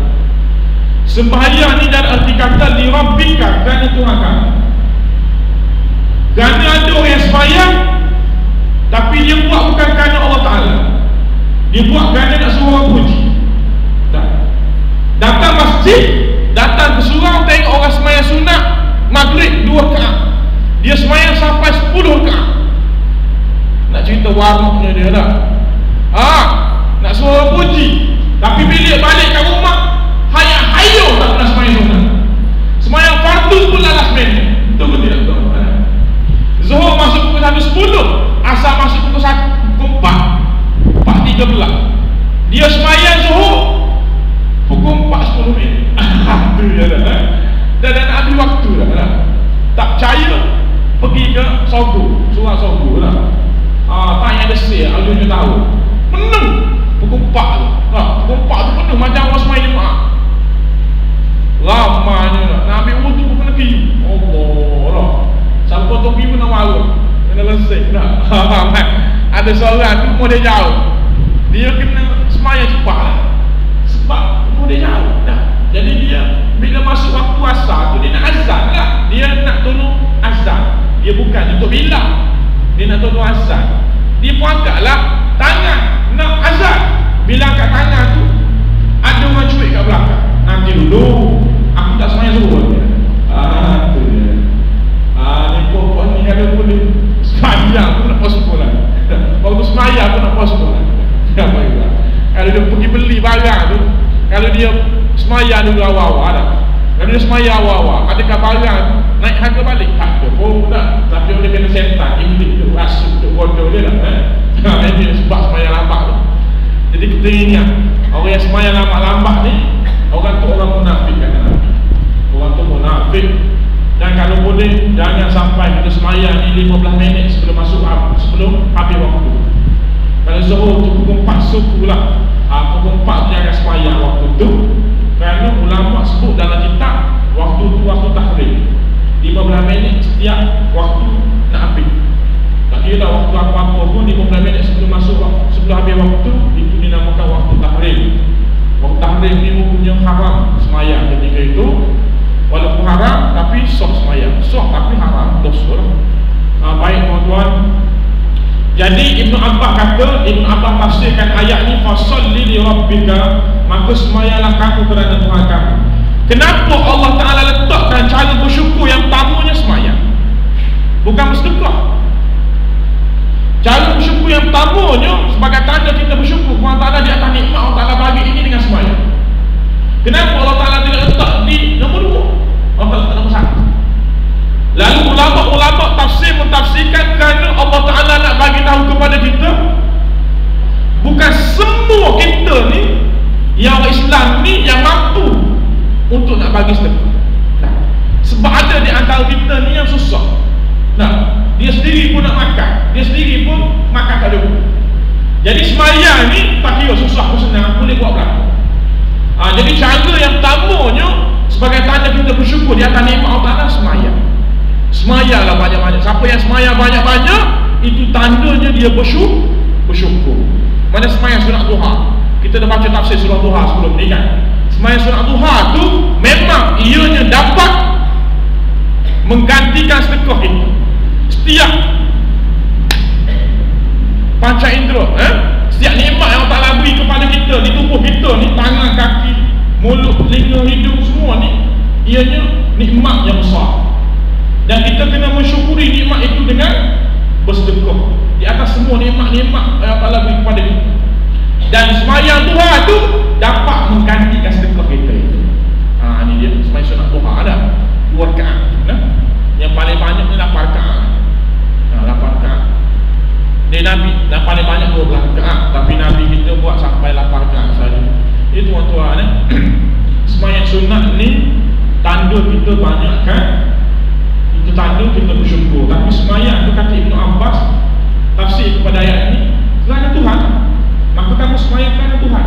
Sembahyang ni dari arti kata li rabbika, kerana Tuhan kamu. Kerana ada orang yang sembahyang, tapi dia buat bukan kerana Allah Ta'ala, dia buat kerana nak suruh orang puji. Datang masjid, datang ke surau, tengok orang sembahyang sunat maghrib 2 rakaat, dia sembahyang sampai 10 rakaat. Nak cerita warnanya dia dah. Nak suruh orang puji. Tapi bila balik kat rumah, hayal tak pernah sembahyang sunat. Sembahyang fardu pun lalas minit. Betul ke tidak betul? Zuhur masuk pukul 1.10, asar masuk pukul 4.13. Dia sembahyang zuhur pukul 4.10 minit. Itu je dah. Dan nak ambil waktu dah. Tak percaya, pergi ke Sogo, surau Sogo lah. Tanya ada sale, alunnya tahu. Penuh pukul 4 tu. Pukul 4 tu penuh macam orang sembahyang jemaah. Ramanya lah. Nak ambil wudu pun kena pergi. Allah lah. Siapa tu pergi pun nak marah. Kena lesik dah. Ada seorang tu rumah dia jauh, dia kena sembahyang cepat lah. Sebab rumah dia jauh dah. Jadi dia bila masuk waktu asar tu, dia nak azan lah. Dia nak tolong azan. Dia bukan untuk bilang, dia nak tolong azan. Dia pun angkatlah tangan nak azan. Bila angkat tangan tu, ada orang cuik kat belakang. Nanti dulu, aku tak sembahyang zuhur. Tu dia. Ni perempuan ni kalau boleh sembahyang pun nak pos sekolah. Waktu sembahyang pun nak pos sekolah. Kalau dia pergi beli barang tu, kalau dia sembahyang dulu awal-awal dah. Kalau dia sembahyang awal-awal, adakah barang naik harga balik? Tak ada pun tak. Tapi dia kena setan, iblis tu, rasuk tu, bodoh dia lah. Ini sebab sembahyang lambat tu. Jadi kita ingat, orang yang sembahyang lambat-lambat ni, orang tu orang munafik kan? Orang tu munafik. Dan kalau boleh, jangan sampai kita sembahyang ni 15 minit sebelum masuk, sebelum habis waktu. Kalau zuhur tu pukul 4 suku lah. Pukul 4 tu jangan sembahyang waktu tu. Kerana ulama sebut dalam kitab, waktu tu waktu tahrim. 15 minit setiap waktu nak habis. Tak kira lah waktu apa-apa pun, 15 minit sebelum masuk, sebelum habis waktu, itu dinamakan waktu tahrim. Waktu tahrim ni punya haram sembahyang ketika itu. Walaupun haram, tapi soh sembahyang. Soh tapi haram, dosa lah. Baik tuan-tuan. Jadi Ibn Abbas kata, Ibn Abbas tafsirkan ayat ni, fasalli li rabbika, maka sembahyanglah kamu kerana Tuhan kamu. Kenapa Allah Ta'ala letakkan cara bersyukur yang pertamanya sembahyang, bukan bersedekah? Cara bersyukur yang pertamanya sebagai tanda kita bersyukur Allah Ta'ala di atas nikmat Allah Ta'ala bagi ini dengan sembahyang. Kenapa Allah Ta'ala tidak letak di nombor 2? Allah Ta'ala letak nombor 1. Lalu ulama-ulama tafsir mentafsirkan kerana Allah Ta'ala nak bagi tahu kepada kita, bukan semua kita ni yang orang Islam ni yang mampu untuk nak bagi sedekah. Sebab ada di antara kita ni yang susah. Dia sendiri pun nak makan, dia sendiri pun makan tak ada. Jadi sembahyang ni tak kira susah pun senang, boleh buat belakang. Jadi cara yang pertamanya sebagai tanda kita bersyukur di atas nikmat Allah Ta'ala, sembahyang. Sembahyanglah banyak-banyak. Siapa yang sembahyang banyak-banyak, itu tandanya dia bersyukur. Mana sembahyang sunat duha, kita dah baca tafsir surah duha sebelum ni kan. Sembahyang sunat duha tu memang ianya dapat menggantikan sedekah itu. Setiap panca indera, setiap nikmat yang Allah Ta'ala beri kepada kita di tubuh kita ni, tangan, kaki, mulut, telinga, hidung, semua ni ianya nikmat yang besar. Dan kita kena mensyukuri nikmat itu dengan bersedekah di atas semua nikmat-nikmat yang Allah Ta'ala beri kepada kita. Dan sembahyang duha tu dapat menggantikan sedekah kita itu. Ni dia sembahyang sunat duha ada 2 rakaat. Yang paling banyak ni 8 rakaat. 8 rakaat. Dia Nabi dah paling banyak 12 rakaat, tapi Nabi kita buat sampai 8 rakaat saja. Itu tuan-tuan sembahyang sunat ni tanda kita banyak kan. Itu tanda kita bersyukur. Tapi sembahyang tu kata Ibn Abbas tafsir kepada ayat ni, kerana Tuhan. Maka kamu sembahyang kerana Tuhan.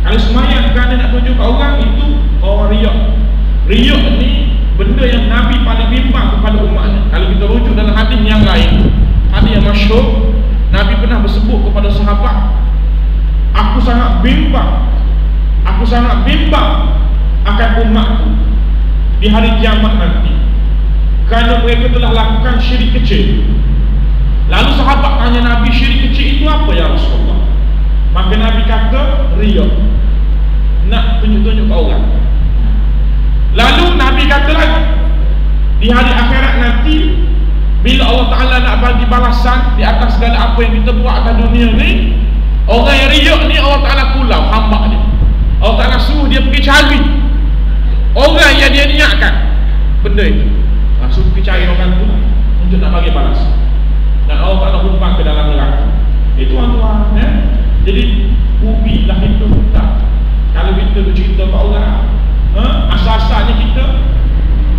Kalau sembahyang kerana nak tunjuk ke orang, itu orang riak. Riak ni benda yang Nabi paling bimbang kepada umatnya. Kalau kita rujuk dalam hadis yang lain, hadis yang masyhur, Nabi pernah bersebut kepada sahabat, aku sangat bimbang akan umatku di hari kiamat nanti, kerana mereka telah lakukan syirik kecil. Lalu sahabat tanya Nabi, syirik kecil itu apa ya Rasulullah? Maka Nabi kata, riya, nak tunjuk-tunjuk ke orang. Lalu Nabi kata lagi, di hari akhirat nanti, bila Allah Ta'ala nak bagi balasan di atas segala apa yang kita buat atas dunia ni, orang yang riak ni Allah Ta'ala pulau hamba dia. Allah Ta'ala suruh dia pergi cari orang yang dia niatkan benda itu, suruh pergi cari orang tu untuk nak bagi balasan. Dan Allah Ta'ala humpang ke dalam neraka. Itu tuan-tuan Jadi ubilah kita tak. Kalau kita bercerita ke orang, asal-asalnya kita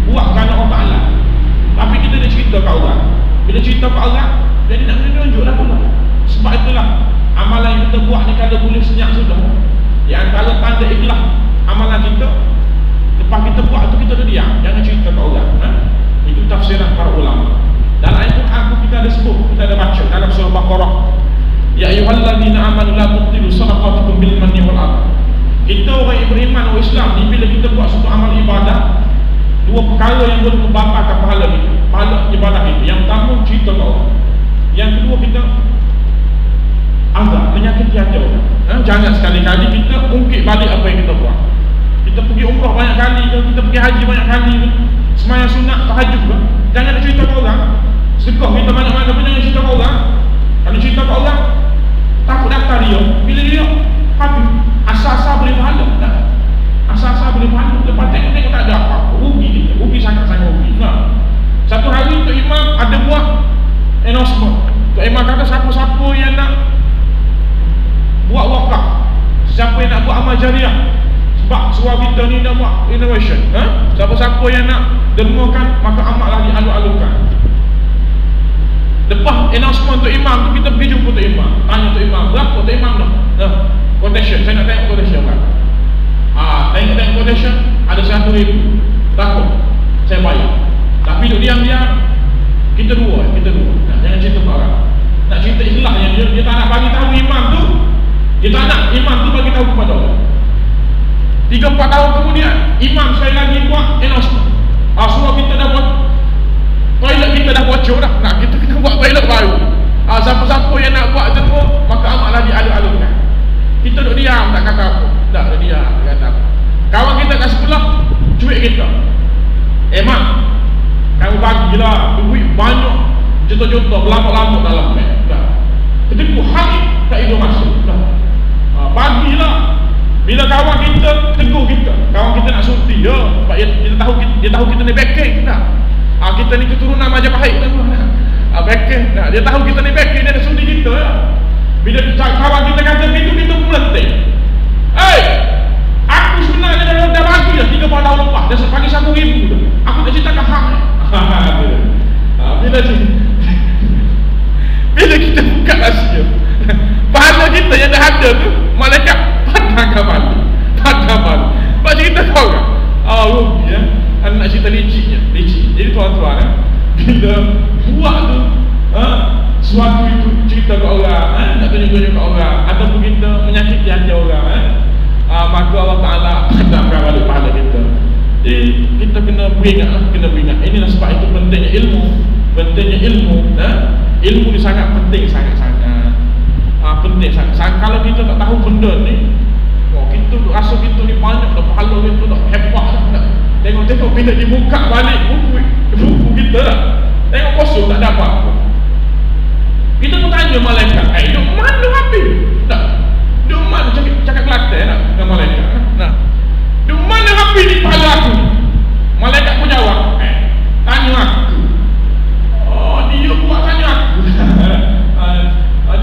buat kerana Allah Ta'ala, tapi kita dah cerita ke orang. Bila cerita ke orang, jadi nak menunjuk dah pula. Sebab itulah amalan yang kita buat ni kalau boleh senyap sudah. Di antara tanda ikhlas amalan kita, lepas kita buat tu kita dah diam, jangan cerita ke orang. Itu tafsiran para ulama. Dalam ayat Quran kita ada sebut, kita ada baca dalam surah Baqarah, ya ayyuhalladzina amanu la tubtilu shadaqatukum bil manni wal adha. Kita orang yang beriman, orang Islam ni, bila kita buat suatu amal ibadah, 2 perkara yang boleh membatalkan pahala kita, pahala ibadah kita. Yang pertama, cerita ke orang. Yang kedua, kita azab, menyakiti hati orang. Jangan sekali-kali kita ungkit balik apa yang kita buat. Kita pergi umrah banyak kali ke, kita pergi haji banyak kali ke, sembahyang sunat, tahajud ke, jangan nak cerita ke orang. Sedekah kita mana-mana pun jangan cerita ke orang. Kalau cerita ke orang, takut daftar dia. Bila dia habis, asal-asal boleh pahala tak? Asal-asal boleh pahala. Lepas tengok tak ada apa-apa, rugi kita, rugi sangat-sangat rugi. Satu hari Tok Imam ada buat announcement. Tok Imam kata siapa-siapa yang nak buat wakaf, siapa yang nak buat amal jariah, sebab suara kita ni dah buat innovation, siapa-siapa yang nak dermakan, maka amallah dialur-alurkan. Lepas announcement Tok Imam tu, kita pergi jumpa Tok Imam, tanya Tok Imam, berapa Tok Imam dah? Quotation, saya nak tengok quotation kan. Tengok quotation, ada 100,000. Berapa? Saya bayar. Tapi duduk diam-diam, kita dua. Jangan cerita ke orang. Nak cerita ikhlas yang dia tak nak bagi tahu imam tu, dia tak nak imam tu bagi tahu kepada orang. 3-4 tahun kemudian, imam sekali lagi buat announcement. Semua kita dah buat, toilet kita dah bocor dah. Nak kita kena buat toilet baru. Siapa-siapa yang nak buat tu, maka amat lagi alur-alurkan. Kita duduk diam, tak kata apa. Tak, duduk diam, tak kata apa. Kawan kita kat sebelah, cuik kita. Mak, kamu bagilah duit banyak, juta-juta, berlamuk-lamuk dalam beg. Ketika hari tak hidup masuk dah. Bagilah. Bila kawan kita tegur kita, kawan kita nak suti dia, sebab dia tahu kita ni backing dah. Kita ni keturunan Majapahit dah. Backing dah. Dia tahu kita ni backing, dia nak suti kita lah. Bila kawan kita kata begitu, kita pun melenting. Aku sebenarnya dah bagi dah 30 tahun lepas. Dah bagi 1,000 dah. Aku tak ceritakan hak ni. Bila kita buka rahsia, pahala kita yang dah ada tu, malaikat pandang balik. Sebab cerita kau kan? Rugi nak cerita licik. Jadi tuan-tuan bila buat tu suatu itu cerita ke orang, nak tunjuk-tunjuk ke orang, ataupun kita menyakiti hati orang, maka Allah Ta'ala pandangkan balik pahala kita. Jadi kita kena beringat. Inilah sebab itu pentingnya ilmu. Ilmu ni sangat penting, sangat-sangat penting sangat. Kalau kita tak tahu benda ni, kita rasa kita ni banyak dah pahala kita dah hebat dah. Tengok bila dibuka balik buku kita lah, tengok kosong, tak ada apa-apa. Kita pun tanya malaikat, duk mana habis? Tak, duk mana cakap Kelantan nak dengan malaikat. Duk mana habis di pahala aku ni? Malaikat pun jawab, tanya aku. Dia buat tanya aku.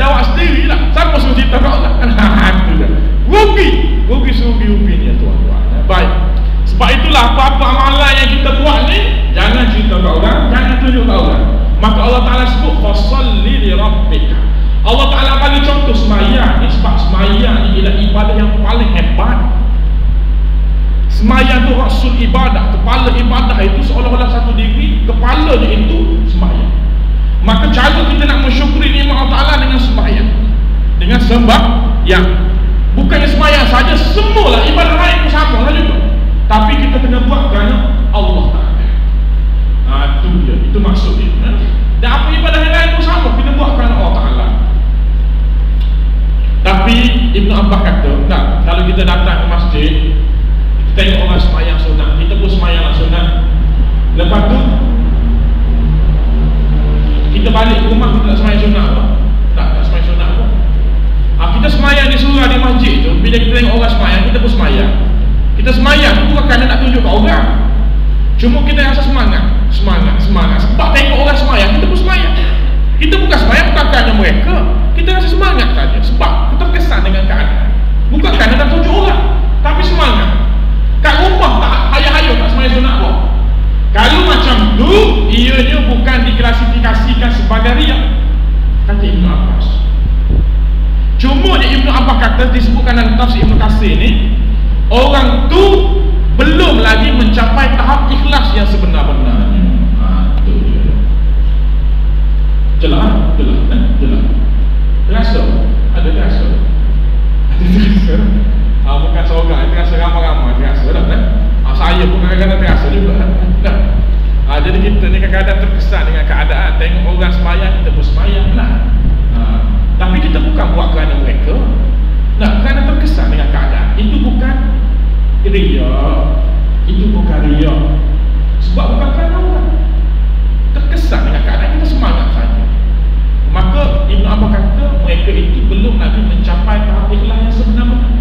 Jawab sendiri lah. Siapa suruh cerita kau lah? Itu dah. Rugi serugi-ruginya tuan-tuan. Baik. Sebab itulah apa-apa amalan yang kita buat ni, jangan cerita kat orang, jangan tunjuk kat orang. Maka Allah Ta'ala sebut fasalli li rabbika. Allah Ta'ala bagi contoh sembahyang ni, sebab sembahyang ni ialah ibadah yang paling hebat. Sembahyang tu rasul ibadah, kepala ibadah itu seolah-olah satu diri, kepalanya itu sembahyang. Maka cara kita nak mensyukuri nikmat Allah Ta'ala dengan sembahyang. Dengan sembahyang. Bukannya sembahyang saja, semualah ibadah lain pun sama lah juga. Tapi kita kena buat kerana Allah Ta'ala. Itu dia, itu maksudnya. Dan apa ibadah yang lain pun sama, kita buat kerana Allah Ta'ala. Tapi Ibn Abbas kata, kalau kita datang ke masjid, kita tengok orang sembahyang sunat, kita pun sembahyang lah sunat. Lepas tu kita balik ke rumah, kita tak sembahyang sunat apa? Tak sembahyang sunat apa? Kita sembahyang di surah di masjid tu, bila kita tengok orang sembahyang, kita pun sembahyang. Kita sembahyang tu bukan kerana nak tunjuk kat orang, cuma kita rasa semangat. Sebab tengok orang sembahyang, kita pun sembahyang. Kita bukan sembahyang bukan kerana mereka, kita rasa semangat saja. Sebab kita terkesan dengan keadaan, bukan kerana nak tunjuk orang, tapi semangat. Kat rumah tak hayal-hayal tak sembahyang sunat apa. Kalau macam tu, ianya bukan diklasifikasikan sebagai riak, kata Ibn Abbas. Cuma Ibn Abbas kata, disebutkan dalam tafsir Ibn Katsir ni, orang tu belum lagi mencapai tahap ikhlas yang sebenar-benarnya. Itu dia. Jelas. Terasa? Ada terasa? Bukan seorang, terasa ramai-ramai, terasa dah kan? Saya pun kadang-kadang terasa juga dah. Jadi kita ni kadang-kadang terkesan dengan keadaan, tengok orang sembahyang, kita pun sembahyang lah. Tapi kita bukan buat kerana mereka, kerana terkesan dengan keadaan. Itu bukan riya. Sebab bukan kerana orang, terkesan dengan keadaan, kita semangat saja. Maka Ibn Abbas kata mereka itu belum lagi mencapai tahap ikhlas yang sebenar-benar.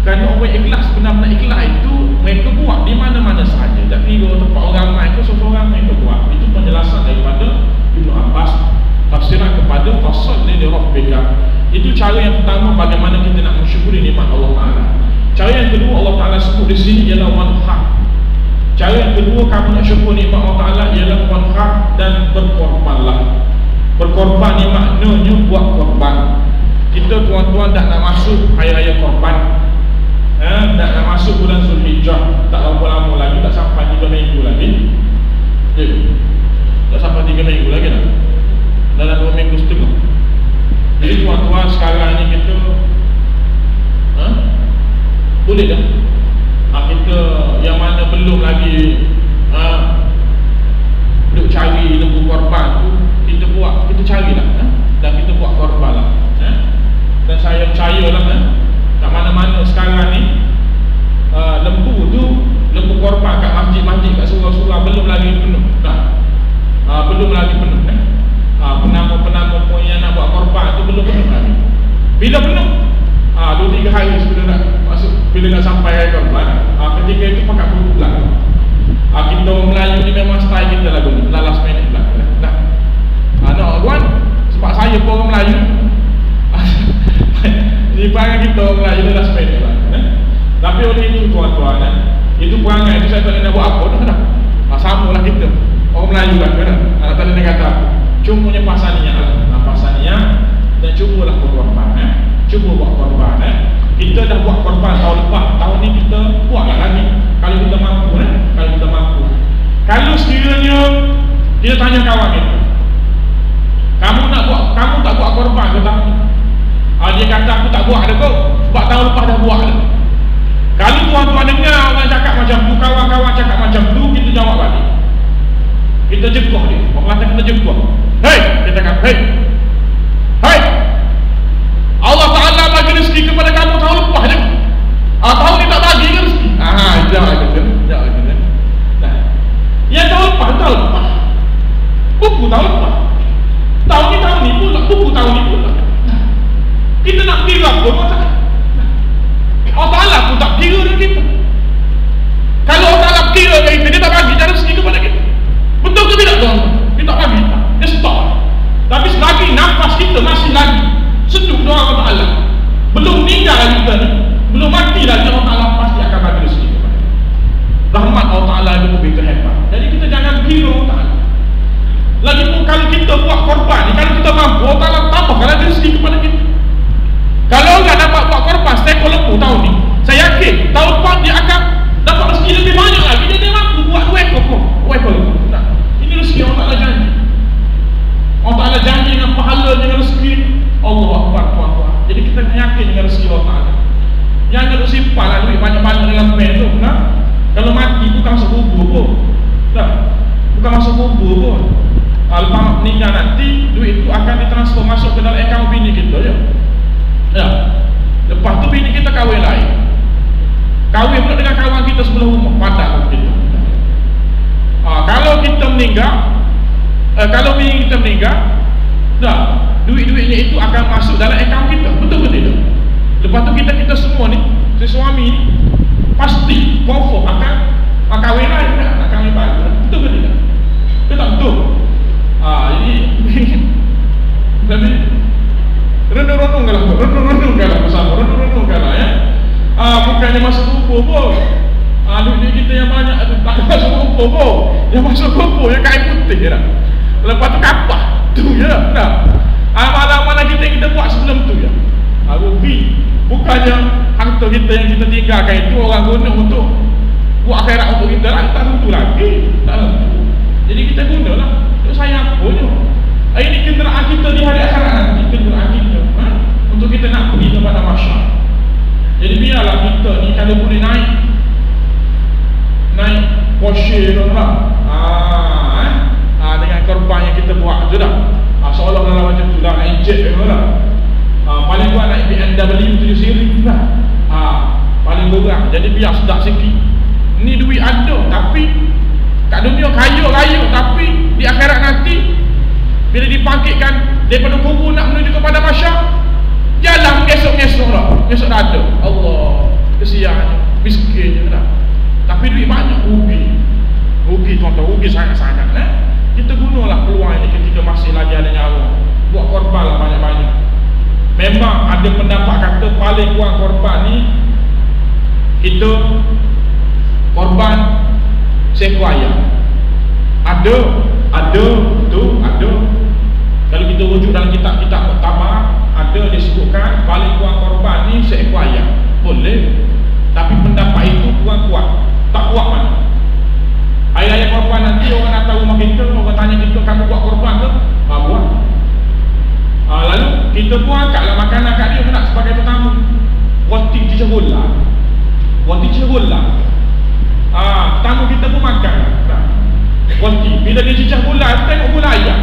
Kerana orang ikhlas, benar-benar ikhlas itu mereka buat di mana-mana sahaja. Tapi kalau tempat orang ramai itu, seorang mereka buat. Itu penjelasan daripada Ibn Abbas, tafsiran kepada fasalli li rabbika. Itu cara yang pertama bagaimana kita nak mensyukuri nikmat Allah Ta'ala. Cara yang kedua Allah Ta'ala sebut di sini ialah wanhar. Cara yang kedua kamu nak syukur nikmat Allah Ta'ala ialah wanhar dan berkorbanlah. Berkorban ni maknanya buat korban. Kita tuan-tuan tak nak masuk hari-raya korban, tak nak masuk bulan Zulhijjah, tak lama-lama lagi, tak sampai 3 minggu lagi. Tak sampai 3 minggu lagi dah. Dalam 2 minggu setengah. Jadi tuan-tuan sekarang ni kita boleh dah. Kita yang mana belum lagi duk cari lembu korban tu, kita carilah dan kita buat korban lah. Dan saya percayalah kat mana-mana sekarang ni lembu tu, lembu korban kat masjid-masjid, kat surau-surau belum lagi penuh belum lagi penuh. Penama-penama pun yang nak buat korban tu belum penuh. bila nak sampai korban, ketika itu pakai pulang. Kita Melayu ni memang style kita lagu ni, last minute lah. Nak tuan, sebab saya pun orang Melayu. Ini perangai kita orang Melayu last minute lah. Tapi oleh itu tuan-tuan, itu perangai itu saya tak nak buat apa dah. Sama lah kita, orang Melayu kan. Anak tadi dia kata, cumanya pasaninya, dan cubalah berkorban. Cuba buat korban. Kita dah buat korban tahun lepas, tahun ni kita buatlah lagi. Kalau kita mampu, kalau kita mampu. Kalau sekiranya kita tanya kawan kita, kamu tak buat korban ke tahun ni? Dia kata aku tak buat dah kau, sebab tahun lepas dah buat dah. Kalau tuan-tuan dengar orang cakap macam tu, kawan-kawan cakap macam tu, kita jawab balik. Kita jegoh dia. Orang kata kita jegoh. Hei, kita kata, hei, Allah Ta'ala bagi rezeki kepada kamu tahun lepas je. Tahun ni tak bagi ke rezeki? Jangan kata. Yang tahun lepas. Buku tahun lepas. Tahun ni pula. Buku tahun ni pula. Kita nak kira pun Allah Ta'ala pun tak kira dengan kita. Kalau Allah Ta'ala kira dengan kita, dia tak bagi rezeki kepada kita. Betul ke tidak tuan? Dia tak bagi. Dia stop. Tapi selagi nafas kita masih lagi sejuk doa Allah Ta'ala, belum meninggal kita ni, belum mati lagi, Allah Ta'ala pasti akan bagi rezeki kepada kita. Rahmat Allah Ta'ala itu begitu hebat. Jadi kita jangan kira Allah Ta'ala. Lagipun kalau kita buat korban ni, kalau kita mampu, Allah Ta'ala tambahkan lagi rezeki kepada kita. Kalau enggak dapat buat korban seekor lembu tahun ni, saya yakin tahun depan dia akan dapat rezeki lebih banyak lagi. Dia mampu buat 2 ekor lembu. Ini rezeki Allah Ta'ala janji. Allah Ta'ala janji dengan pahala, dengan rezeki. Allah Akbar tuan-tuan. Jadi kita yakin dengan rezeki Allah Ta'ala. Jangan duduk simpan lah duit banyak-banyak dalam pen tu. Kalau mati bukan masuk kubur pun. Bukan masuk kubur pun. Lepas meninggal nanti, duit itu akan ditransfer masuk ke dalam akaun bini kita je. Lepas tu bini kita kahwin lain. Kahwin pula dengan kawan kita sebelah rumah, padat kita. Kalau kita meninggal, kalau bini kita meninggal, duit-duitnya itu akan masuk dalam akaun kita. Betul ke tidak? Lepas tu kita semua ni, si suami ni pasti confirm akan kahwin lain, nak kahwin baru. Betul ke tidak? Betul tak betul? Jadi renung-renungkanlah bersama, renung-renungkanlah ya. Bukannya masuk kubur pun. Duit kita yang banyak tak masuk kubur pun. Yang masuk kubur yang kain putih dah. Lepas tu kapah tu ya. Amalan-amalan kita buat sebelum tu ya. Rugi. Bukannya harta kita yang kita tinggalkan itu orang guna untuk buat akhirat untuk kita lah. Tak tentu lagi. Tak tentu. Jadi kita gunalah. Saya apa je. Ini kenderaan kita di hari akhirat nanti. Kenderaan kita untuk kita nak pergi kepada masyarakat. Jadi biarlah kita ni kalau boleh naik Porsche tu lah. Dengan korban yang kita buat tu dah. Seolah-olah macam tu dah, naik jet tu lah. Paling kuat naik BMW 7 siri tu lah. Paling kurang. Jadi biar sedap sikit. Ni duit ada, tapi kat dunia kaya-kaya, tapi di akhirat nanti bila dibangkitkan daripada kubur nak menuju kepada masyarakat, jalan esok-esok lah. Esok dah ada. Allah, kesiannya, miskinnya dah. Tapi duit banyak, rugi tuan-tuan, rugi sangat-sangat. Kita gunalah peluang ini ketika masih lagi ada nyawa. Buat korban lah banyak-banyak. Memang ada pendapat kata paling kurang korban ni, kita korban seekor ayam. Ada. Kalau kita rujuk dalam kitab-kitab Muktamar, ada disebutkan paling kurang korban ni seekor ayam. Boleh. Tapi pendapat itu kurang kuat. Tak kuat mana. Ayat-ayat korban nanti orang datang rumah kita, orang tanya kita, kamu buat korban ke? Buat. Lalu kita pun angkatlah makanan kat dia nak sebagai tetamu. Roti cegolah. Tamu kita pun makan roti. Bila dia cicah gula, tengok gula ayam.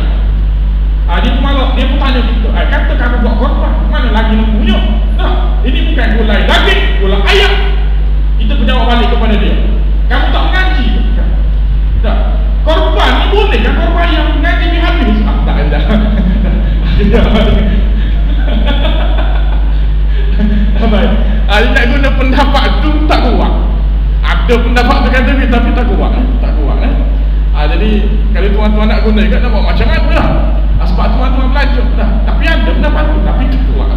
Dia pun marah, dia pun tanya kita, kata kamu buat korban, mana lagi lembunya? Ini bukan gula ayam, daging, gula ayam. Kita pun jawab balik kepada dia, kamu tak mengaji ke? Korban ni boleh kan? Korban yang mengaji ni habis. Tak. Baik. Nak guna pendapat tu Ada pendapat berkata ni tapi tak kuat tak kuat jadi kalau tuan-tuan nak guna juga nak buat macam mana lah. Sebab tuan-tuan belajar dah. Tapi ada pendapat tu tapi tak kuat.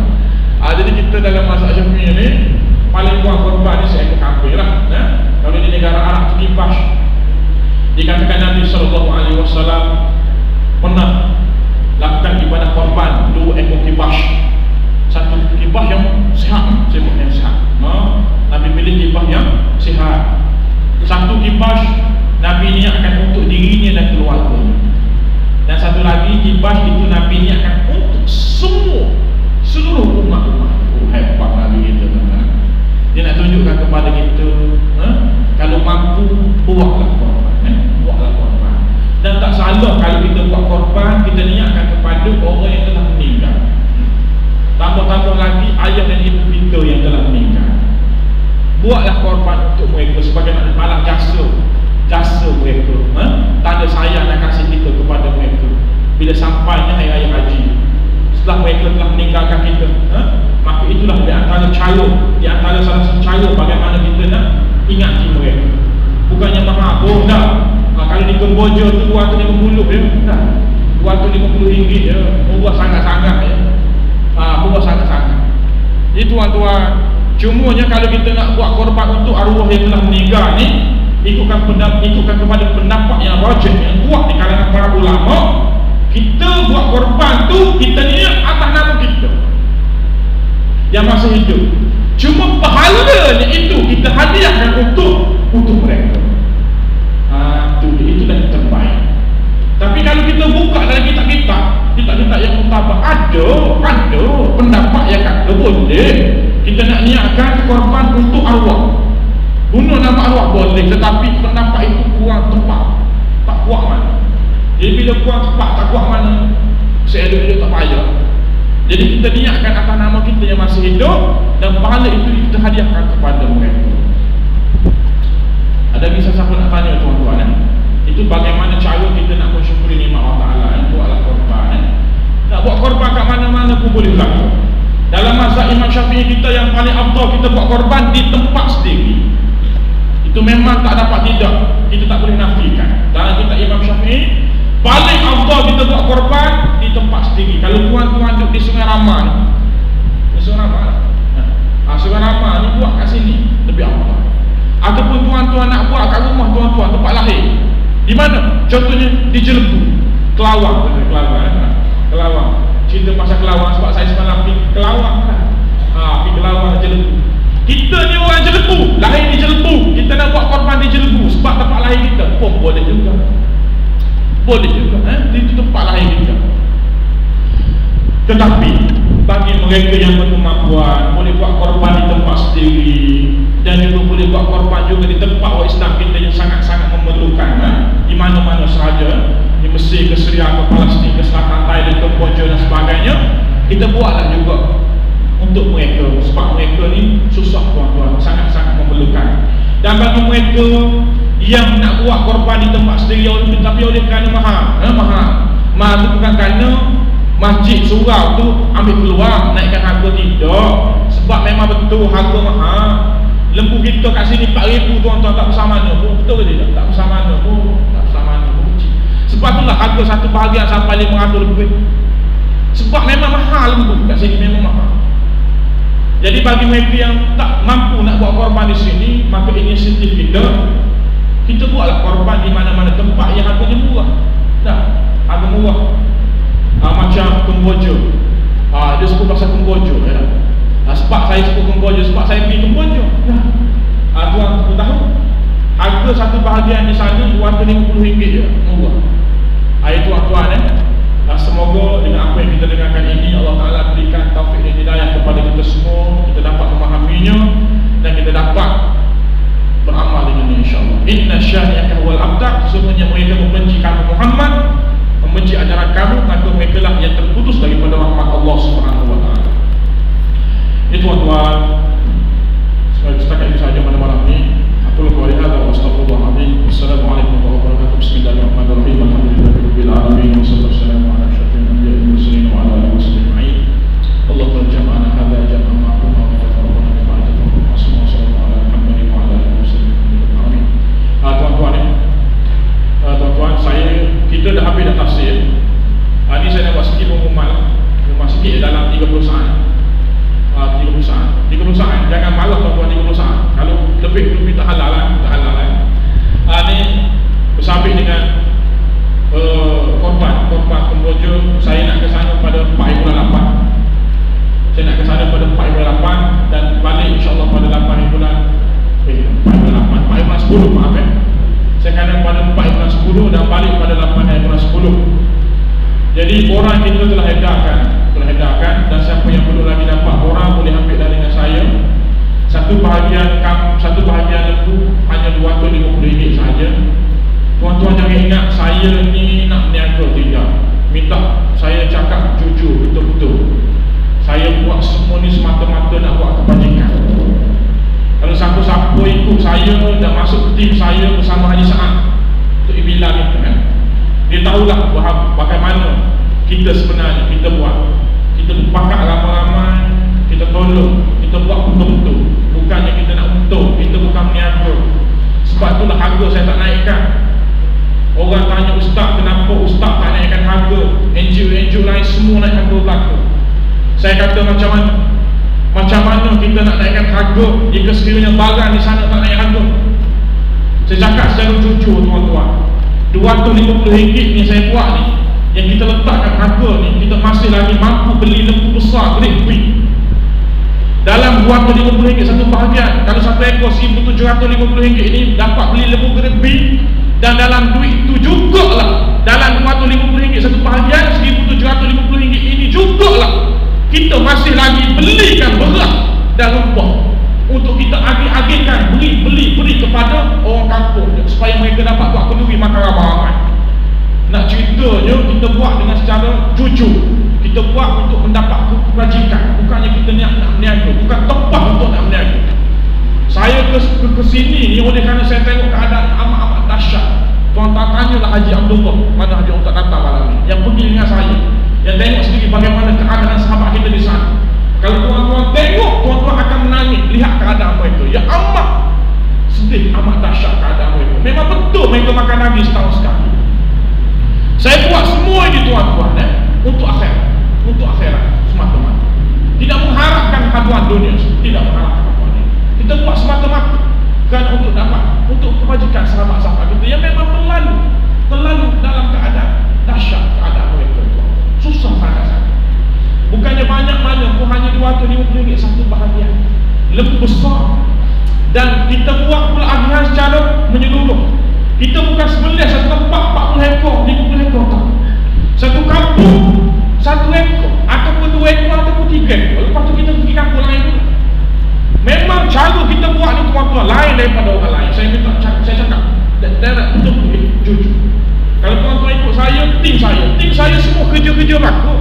Jadi kita dalam mazhab Syafi'i ni paling kurang korban ni seekor kambing lah. Kalau di negara Arab tu kibas, dikatakan Nabi SAW pernah lakukan ibadah korban 2 ekor kibas. Satu kibas yang sihat, sebut yang sihat. Nabi pilih kibas yang sihat. Satu kibas Nabi niatkan untuk dirinya dan keluarganya. Dan satu lagi kibas itu Nabi niatkan untuk seluruh umat-umat. Hebat Nabi kita tuan-tuan. Dia nak tunjukkan kepada kita, kalau mampu buatlah korban, buatlah korban. Dan tak salah kalau kita buat korban, kita niatkan kepada orang yang telah meninggal. Tambah-tambah lagi ayah dan ibu kita yang telah meninggal. Buatlah korban untuk mereka sebagai balas jasa mereka. Tanda sayang dan kasih kita kepada mereka bila sampainya hari raya haji. Setelah mereka telah meninggalkan kita, maka itulah di antara salah satu cara bagaimana kita nak ingati mereka. Bukannya mahabur dah. Kalau di Kemboja tu 250 ya, dah. 250 ringgit ya. Murah sangat-sangat ya. Murah sangat-sangat. Jadi tuan-tuan, cumanya kalau kita nak buat korban untuk arwah yang telah meninggal ni, ikutkan kepada pendapat yang rajih, yang kuat di kalangan para ulama, kita buat korban tu kita niat atas nama kita yang masih hidup. Cuma pahalanya itu kita hadiahkan untuk mereka. Itu dah terbaik. Tapi kalau kita buka dalam kitab yang mutabak, ada pendapat yang kata boleh kita nak niatkan korban untuk arwah, guna nama arwah boleh, tetapi pendapat itu kurang tepat, tak kuat mana. Jadi bila kurang tepat, tak kuat mana, saya hidup tak payah. Jadi kita niatkan atas nama kita yang masih hidup, dan pahala itu kita hadiahkan kepada mereka. Ada bisa siapa nak tanya tuan-tuan itu bagaimana cara kita nak mensyukuri nikmat Allah Ta'ala. Itu adalah korban. Nak buat korban kat mana-mana pun boleh lakukan. Dalam mazhab Imam Syafi'i kita yang paling afdal kita buat korban di tempat sendiri. Itu memang tak dapat tidak, kita tak boleh nafikan. Dalam kitab Imam Syafi'i paling afdal kita buat korban di tempat sendiri. Kalau tuan-tuan duduk di Sungai Rama ni, Sungai Rama ni buat kat sini lebih afdal. Ataupun tuan-tuan nak buat kat rumah tuan-tuan, tempat lahir, di mana? Contohnya di Jelebu, Kelawang. Cerita pasal Kelawang sebab saya semalam pergi Kelawang kan. Pergi Kelawang, Jelebu. Kita ni orang Jelebu, lahir di Jelebu, kita nak buat korban di Jelebu sebab tempat lahir kita pun boleh juga. Itu tempat lahir kita. Tetapi bagi mereka yang berkemampuan, boleh buat korban di tempat sendiri, dan juga boleh buat korban juga di tempat orang Islam kita yang sangat-sangat memerlukan, di mana-mana sahaja, di Mesir ke Syria ke Palestin ke Selatan Thailand ke Kemboja dan sebagainya. Kita buatlah juga untuk mereka, sebab mereka ni susah tuan-tuan, sangat-sangat memerlukan. Dan bagi mereka yang nak buat korban di tempat sendiri, tapi oleh kerana mahal tu bukan kerana masjid surau tu ambil peluang naikkan harga, tidak. Sebab memang betul harga mahal. Lembu kita kat sini 4,000 tuan-tuan, tak bersama mana pun. Betul ke tidak? Tak bersama mana pun. Sebab itulah harga satu bahagian sampai 500 lebih. Sebab memang mahal lembu kat sini, memang mahal. Jadi bagi mereka yang tak mampu nak buat korban di sini, maka inisiatif kita buatlah korban di mana-mana tempat yang harganya murah. Harga murah. Macam Kemboja. Dia sebut pasal Kemboja ya. Sebab saya sebut Kemboja, sebab saya pergi Kemboja. Tuan tahu harga satu bahagian di sana RM250 je, murah. Tuan-tuan semoga dengan apa yang kita dengarkan ini, Allah Ta'ala berikan taufik dan hidayah kepada kita semua, kita dapat memahaminya dan kita dapat beramal dengannya, insyaAllah. Inna syani'aka wal abtar, sesungguhnya mereka membenci kamu Muhammad, membenci ajaran kamu, maka mereka lah yang terputus daripada rahmat Allah Subhanahu wa Ta'ala. Ini tuan-tuan, setakat itu sahaja pada malam ini. Aku lupa hadza wa astaghfirullahaladzim. Wassalamualaikum warahmatullahi wabarakatuh. Bismillahirrahmanirrahim. Alhamdulillahirabbil alamin. Wassalamu ala asyrafil anbiya'i wal mursalin wa ala alihi wasallam ajma'in. Allahumma jama'na hadza jam'an ma'quma wa tafarraqna bima tafarraqna. Sallallahu ala Muhammadin wa ala alihi wasallam. lebih tu minta halal lah, ni bersabit dengan korban Kemboja. Saya nak ke sana pada 4 bulan 8. Saya nak ke sana pada 4 bulan 8 dan balik insyaAllah pada 8 bulan 10, maaf saya kena pada 4 bulan 10 dan balik pada 8 bulan 10. Jadi borang kita telah edarkan dan siapa yang perlu lagi dapat borang boleh ambil dari dengan saya. Satu bahagian lembu hanya RM250 saja. Tuan-tuan jangan ingat saya ni nak berniaga, tidak. Minta saya cakap jujur, betul-betul. Saya buat semua ni semata-mata nak buat kebajikan. Kalau siapa-siapa ikut saya dan masuk tim saya bersama Haji Saad untuk bilang itu kan, dia tahulah bagaimana kita sebenarnya kita buat. Kita pakat ramai-ramai, kita tolong, kita buat betul-betul. Bukannya kita nak untung, kita bukan berniaga. Sebab itulah harga saya tak naikkan. Orang tanya ustaz, kenapa ustaz tak naikkan harga? NGO lain semua naik harga belaka. Saya kata macam mana kita nak naikkan harga jika sekiranya barang di sana tak naik harga? Saya cakap secara jujur tuan-tuan, RM250 ni saya buat ni, yang kita letakkan harga ni, kita masih lagi mampu beli lembu besar, grade B. Dalam RM250 satu bahagian, kalau satu ekor RM1,750 ni dapat beli lembu grade B. Dan dalam duit itu jugalah, dalam RM250 satu bahagian, RM1,750 ini jugalah kita masih lagi belikan beras dan rumput untuk kita agih-agihkan, beri kepada orang kampung supaya mereka dapat buat kenduri makan ramai-ramai. Nak ceritanya kita buat dengan secara jujur, kita buat untuk mendapat kebajikan, bukannya kita nak berniaga, bukan tempat untuk nak berniaga. Saya ke sini ni oleh kerana saya tengok keadaan amat-amat dahsyat. Tuan-tuan tanyalah Haji Abdullah, mana Haji Ustaz datang malam ni, yang pergi dengan saya, yang tengok sendiri bagaimana keadaan sahabat kita di sana. Kalau tuan-tuan tengok, tuan-tuan akan menangis lihat keadaan mereka. Ya amat sedih, amat dahsyat keadaan mereka. Memang betul mereka makan daging setahun sekali. Saya buat semua ini tuan-tuan untuk akhirat semata-mata. Tidak mengharapkan haduan dunia, tidak mengharapkan. Kita buat semata-mata kan untuk kebajikan sahabat-sahabat kita yang memang terlalu dalam keadaan dahsyat keadaan mereka. Susah sangat. Bukannya banyak mana pun, hanya RM250 satu bahagian. Lembu besar. Dan kita buat pula agihan secara menyeluruh. Kita bukan sebelah satu tempat 40 ekor, 50 ekor tak. Satu kampung 1 ekor ataupun 2 ekor ataupun 3 ekor. Lepas tu kita pergi kampung lain pula. Memang cara kita buat ni tuan-tuan lain daripada orang lain. Saya cakap betul jujur. Kalau tuan-tuan ikut saya, tim saya semua kerja-kerja baku.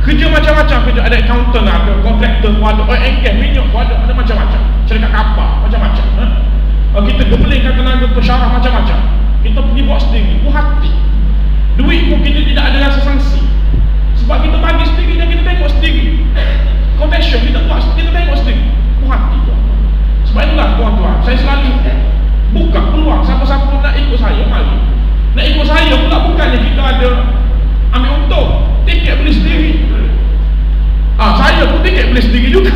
Kerja macam-macam, kerja ada accountant, ada kontraktor, ada oil and gas, minyak, ada macam-macam. Syarikat kapal, macam-macam. Kita gebelingkan tenaga pensyarah macam-macam. Kita pergi buat sendiri, puas hati. Duit pun kita tidak ada rasa sangsi. Sebab kita bagi sendiri dan kita tengok sendiri. Connection kita buat, kita tengok sendiri. Hati tuan-tuan. Sebab itulah tuan-tuan, saya selalu buka peluang siapa-siapa nak ikut saya, mari. Nak ikut saya pula bukannya kita ada ambil untung, tiket beli sendiri. Saya pun tiket beli sendiri juga.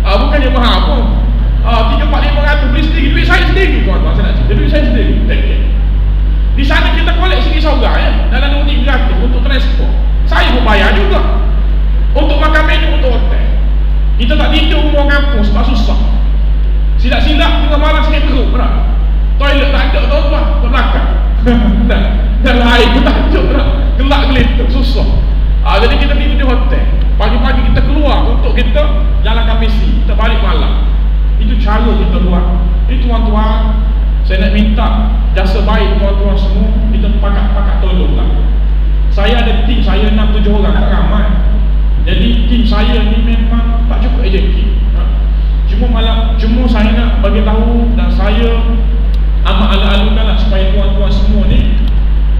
Bukannya mahal pun. 3-4-500 beli sendiri, duit saya sendiri tuan-tuan. Saya nak cerita, duit saya sendiri. Di sana kita kolek sikit saudara dalam unit gratis untuk transport. Saya pun bayar juga untuk makan menu untuk hotel. Kita tak tidur rumah kampung sebab susah. Silap-silap tengah malam sikit teruk pernah. Toilet tak ada tuan-tuan, ke belakang. Dan air pun tak ada pernah. Gelak-gelituk, susah. Jadi kita tidur di hotel. Pagi-pagi kita keluar untuk kita jalankan misi. Kita balik malam. Itu cara kita buat. Ini tuan-tuan, saya nak minta jasa baik tuan-tuan semua. Kita pakat-pakat tolonglah. Saya ada tim, saya 6-7 orang, tak ramai. Jadi tim saya ni memang tak cukup AJK. Cuma saya nak bagi tahu dan saya amat alu-alukanlah supaya tuan-tuan semua ni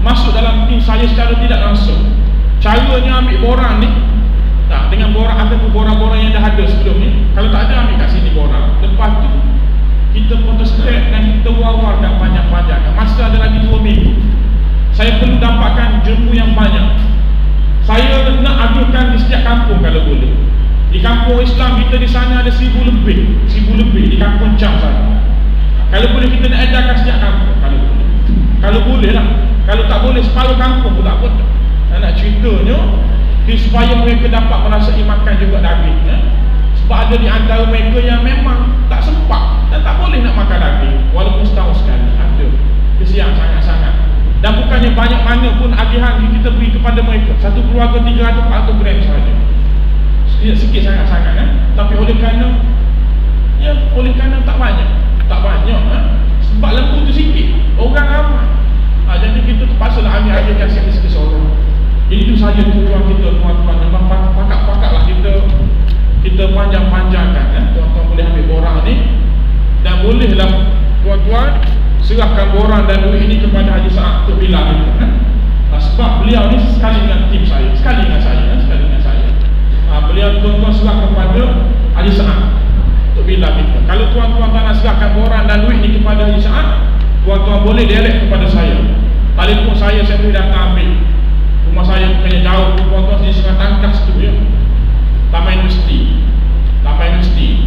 masuk dalam tim saya secara tidak langsung. Caranya ambil borang ni dengan borang ataupun borang-borang yang dah ada sebelum ni. Kalau tak ada, ambil kat sini borang. Lepas tu kita photostat dan kita war-warkan panjang-panjang. Masa ada lagi 2 minggu, saya perlu dapatkan jempu yang banyak. Saya nak ajukan di setiap kampung kalau boleh. Di Di kampung Islam kita di sana ada 1000 lebih di kampung Cam sana. Kalau boleh kita nak adakan setiap kampung, kalau boleh lah. Kalau tak boleh separuh kampung pun tak apa. Nak ceritanya supaya mereka dapat merasai makan juga daging, sebab ada di antara mereka yang memang tak sempat dan tak boleh nak makan daging walaupun setahun sekali. Ada kesian sangat-sangat. Dan bukannya banyak mana pun agihan kita beri kepada mereka, satu keluarga 300-400 gram sahaja, sikit sangat-sangat, tapi oleh kerana tak banyak, sebab lembu tu sikit, orang ramai, jadi kita terpaksa lah ambil sikit-sikit seorang. Jadi itu saja tujuan kita, tuan-tuan. Memang pakak-pakak lah kita panjang-panjangkan, tuan-tuan boleh ambil borang ni, dan bolehlah tuan-tuan serahkan borang dan duit ini kepada Haji Saad untuk bilang itu, sebab beliau ni sekali dengan tim saya, sekali dengan saya. Beliau tuan-tuan serah kepada Haji Saad untuk bilang itu. Kalau tuan-tuan tak nak serahkan borang dan duit ini kepada Haji Saad, tuan-tuan boleh direct kepada saya, telefon saya boleh datang ambil. Rumah saya bukannya jauh, tuan-tuan di Sungai Tangkas tu, Taman Universiti,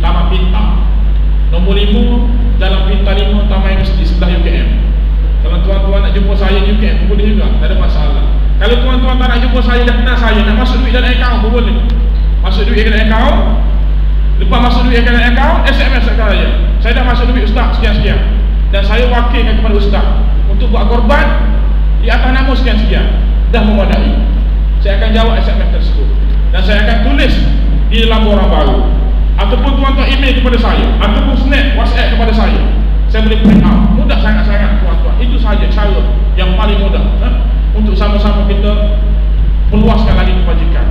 Taman Pintar nombor 5, Jalan Pintar 5, Taman Universiti, sebelah UKM. Kalau tuan-tuan nak jumpa saya di UKM pun boleh juga, tak ada masalah. Kalau tuan-tuan tak nak jumpa saya, dah kenal saya, nak masuk duit dalam akaun pun boleh. Masuk duit dalam akaun, lepas masuk duit dalam akaun, SMS saya. Saya dah masuk duit ustaz sekian-sekian, dan saya wakilkan kepada ustaz untuk buat korban di atas nama sekian-sekian. Dah memadai, saya akan jawab SMS tersebut dan saya akan tulis di dalam borang baru, ataupun tuan-tuan email kepada saya, ataupun snap WhatsApp kepada saya boleh print out. Mudah sangat-sangat tuan-tuan. Itu sahaja cara yang paling mudah, untuk sama-sama kita meluaskan lagi kebajikan.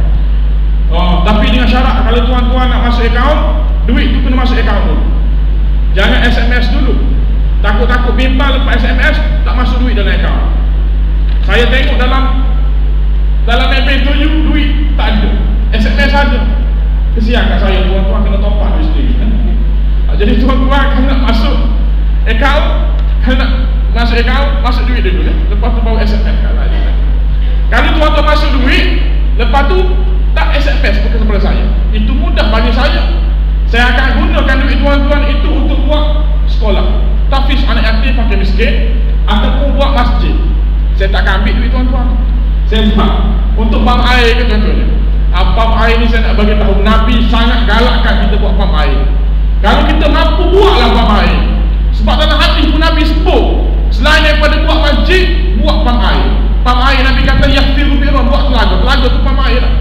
Tapi dengan syarat, kalau tuan-tuan nak masuk akaun, duit itu kena masuk akaun dulu, jangan SMS dulu. Takut-takut bimbang lepas SMS tak masuk duit dalam akaun. Saya tengok dalam MB7 duit tak ada, SMS ada. Kesian kat saya, tuan-tuan kena top up duit sendiri. Jadi tuan-tuan kalau nak masuk akaun, masuk duit dulu, lepas tu baru SMS kat saya. Kalau tuan-tuan masuk duit, lepas tu tak SMS kepada saya, itu mudah bagi saya. Saya akan gunakan duit tuan-tuan itu untuk buat sekolah, tahfiz anak yatim fakir miskin, ataupun buat masjid. Saya tak akan ambil duit tuan-tuan. Saya buat untuk pam air ke contohnya. Pam air ni saya nak bagi tahu, Nabi sangat galakkan kita buat pam air. Kalau kita mampu, buatlah pam air. Sebab dalam hadis pun Nabi sebut, selain daripada buat masjid, buat pam air. Pam air Nabi kata yahtiru bi'ra, buat telaga tu pam air lah.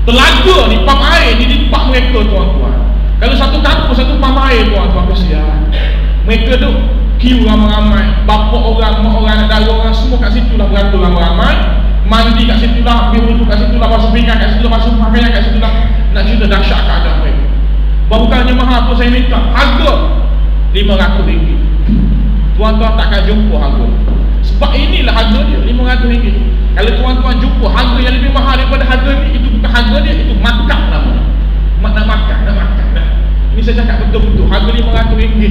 Telaga ni, pam air ni di tempat mereka tuan-tuan. Kalau satu kampung satu pam air tuan-tuan, kesian. Mereka tu queue ramai-ramai, bapa orang, mak orang, anak dara orang, semua kat situ lah beratur ramai-ramai. Mandi kat situ lah, ambil wuduk kat situ lah, basuh pinggan kat situ lah, basuh pakaian kat situ lah. Nak cerita dahsyat keadaan mereka. Bukannya mahal apa saya minta, harga RM500. Tuan-tuan takkan jumpa harga, sebab inilah harga dia, RM500. Kalau tuan-tuan jumpa harga yang lebih mahal daripada harga ni, itu bukan harga dia, itu makan namanya. Nak makan. Ini saya cakap betul-betul, harga RM500.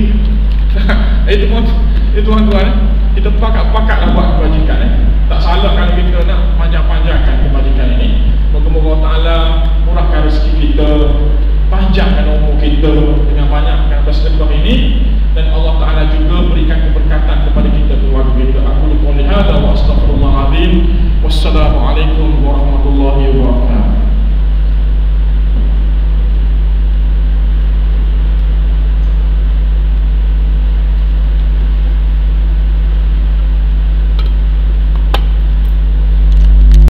Itu tuan-tuan, kita pakak-pakak lah buat kebajikan. Tak salah kalau kita nak panjang-panjangkan kebajikan ini. Moga-moga Allah Ta'ala murahkan rezeki kita, panjangkan umur kita dengan banyakkan bersedekah ini, dan Allah Ta'ala juga berikan keberkatan kepada kita, keluarga kita. Aku qouli hadza wa astaghfirullahalazim. Wassalamualaikum warahmatullahi wabarakatuh.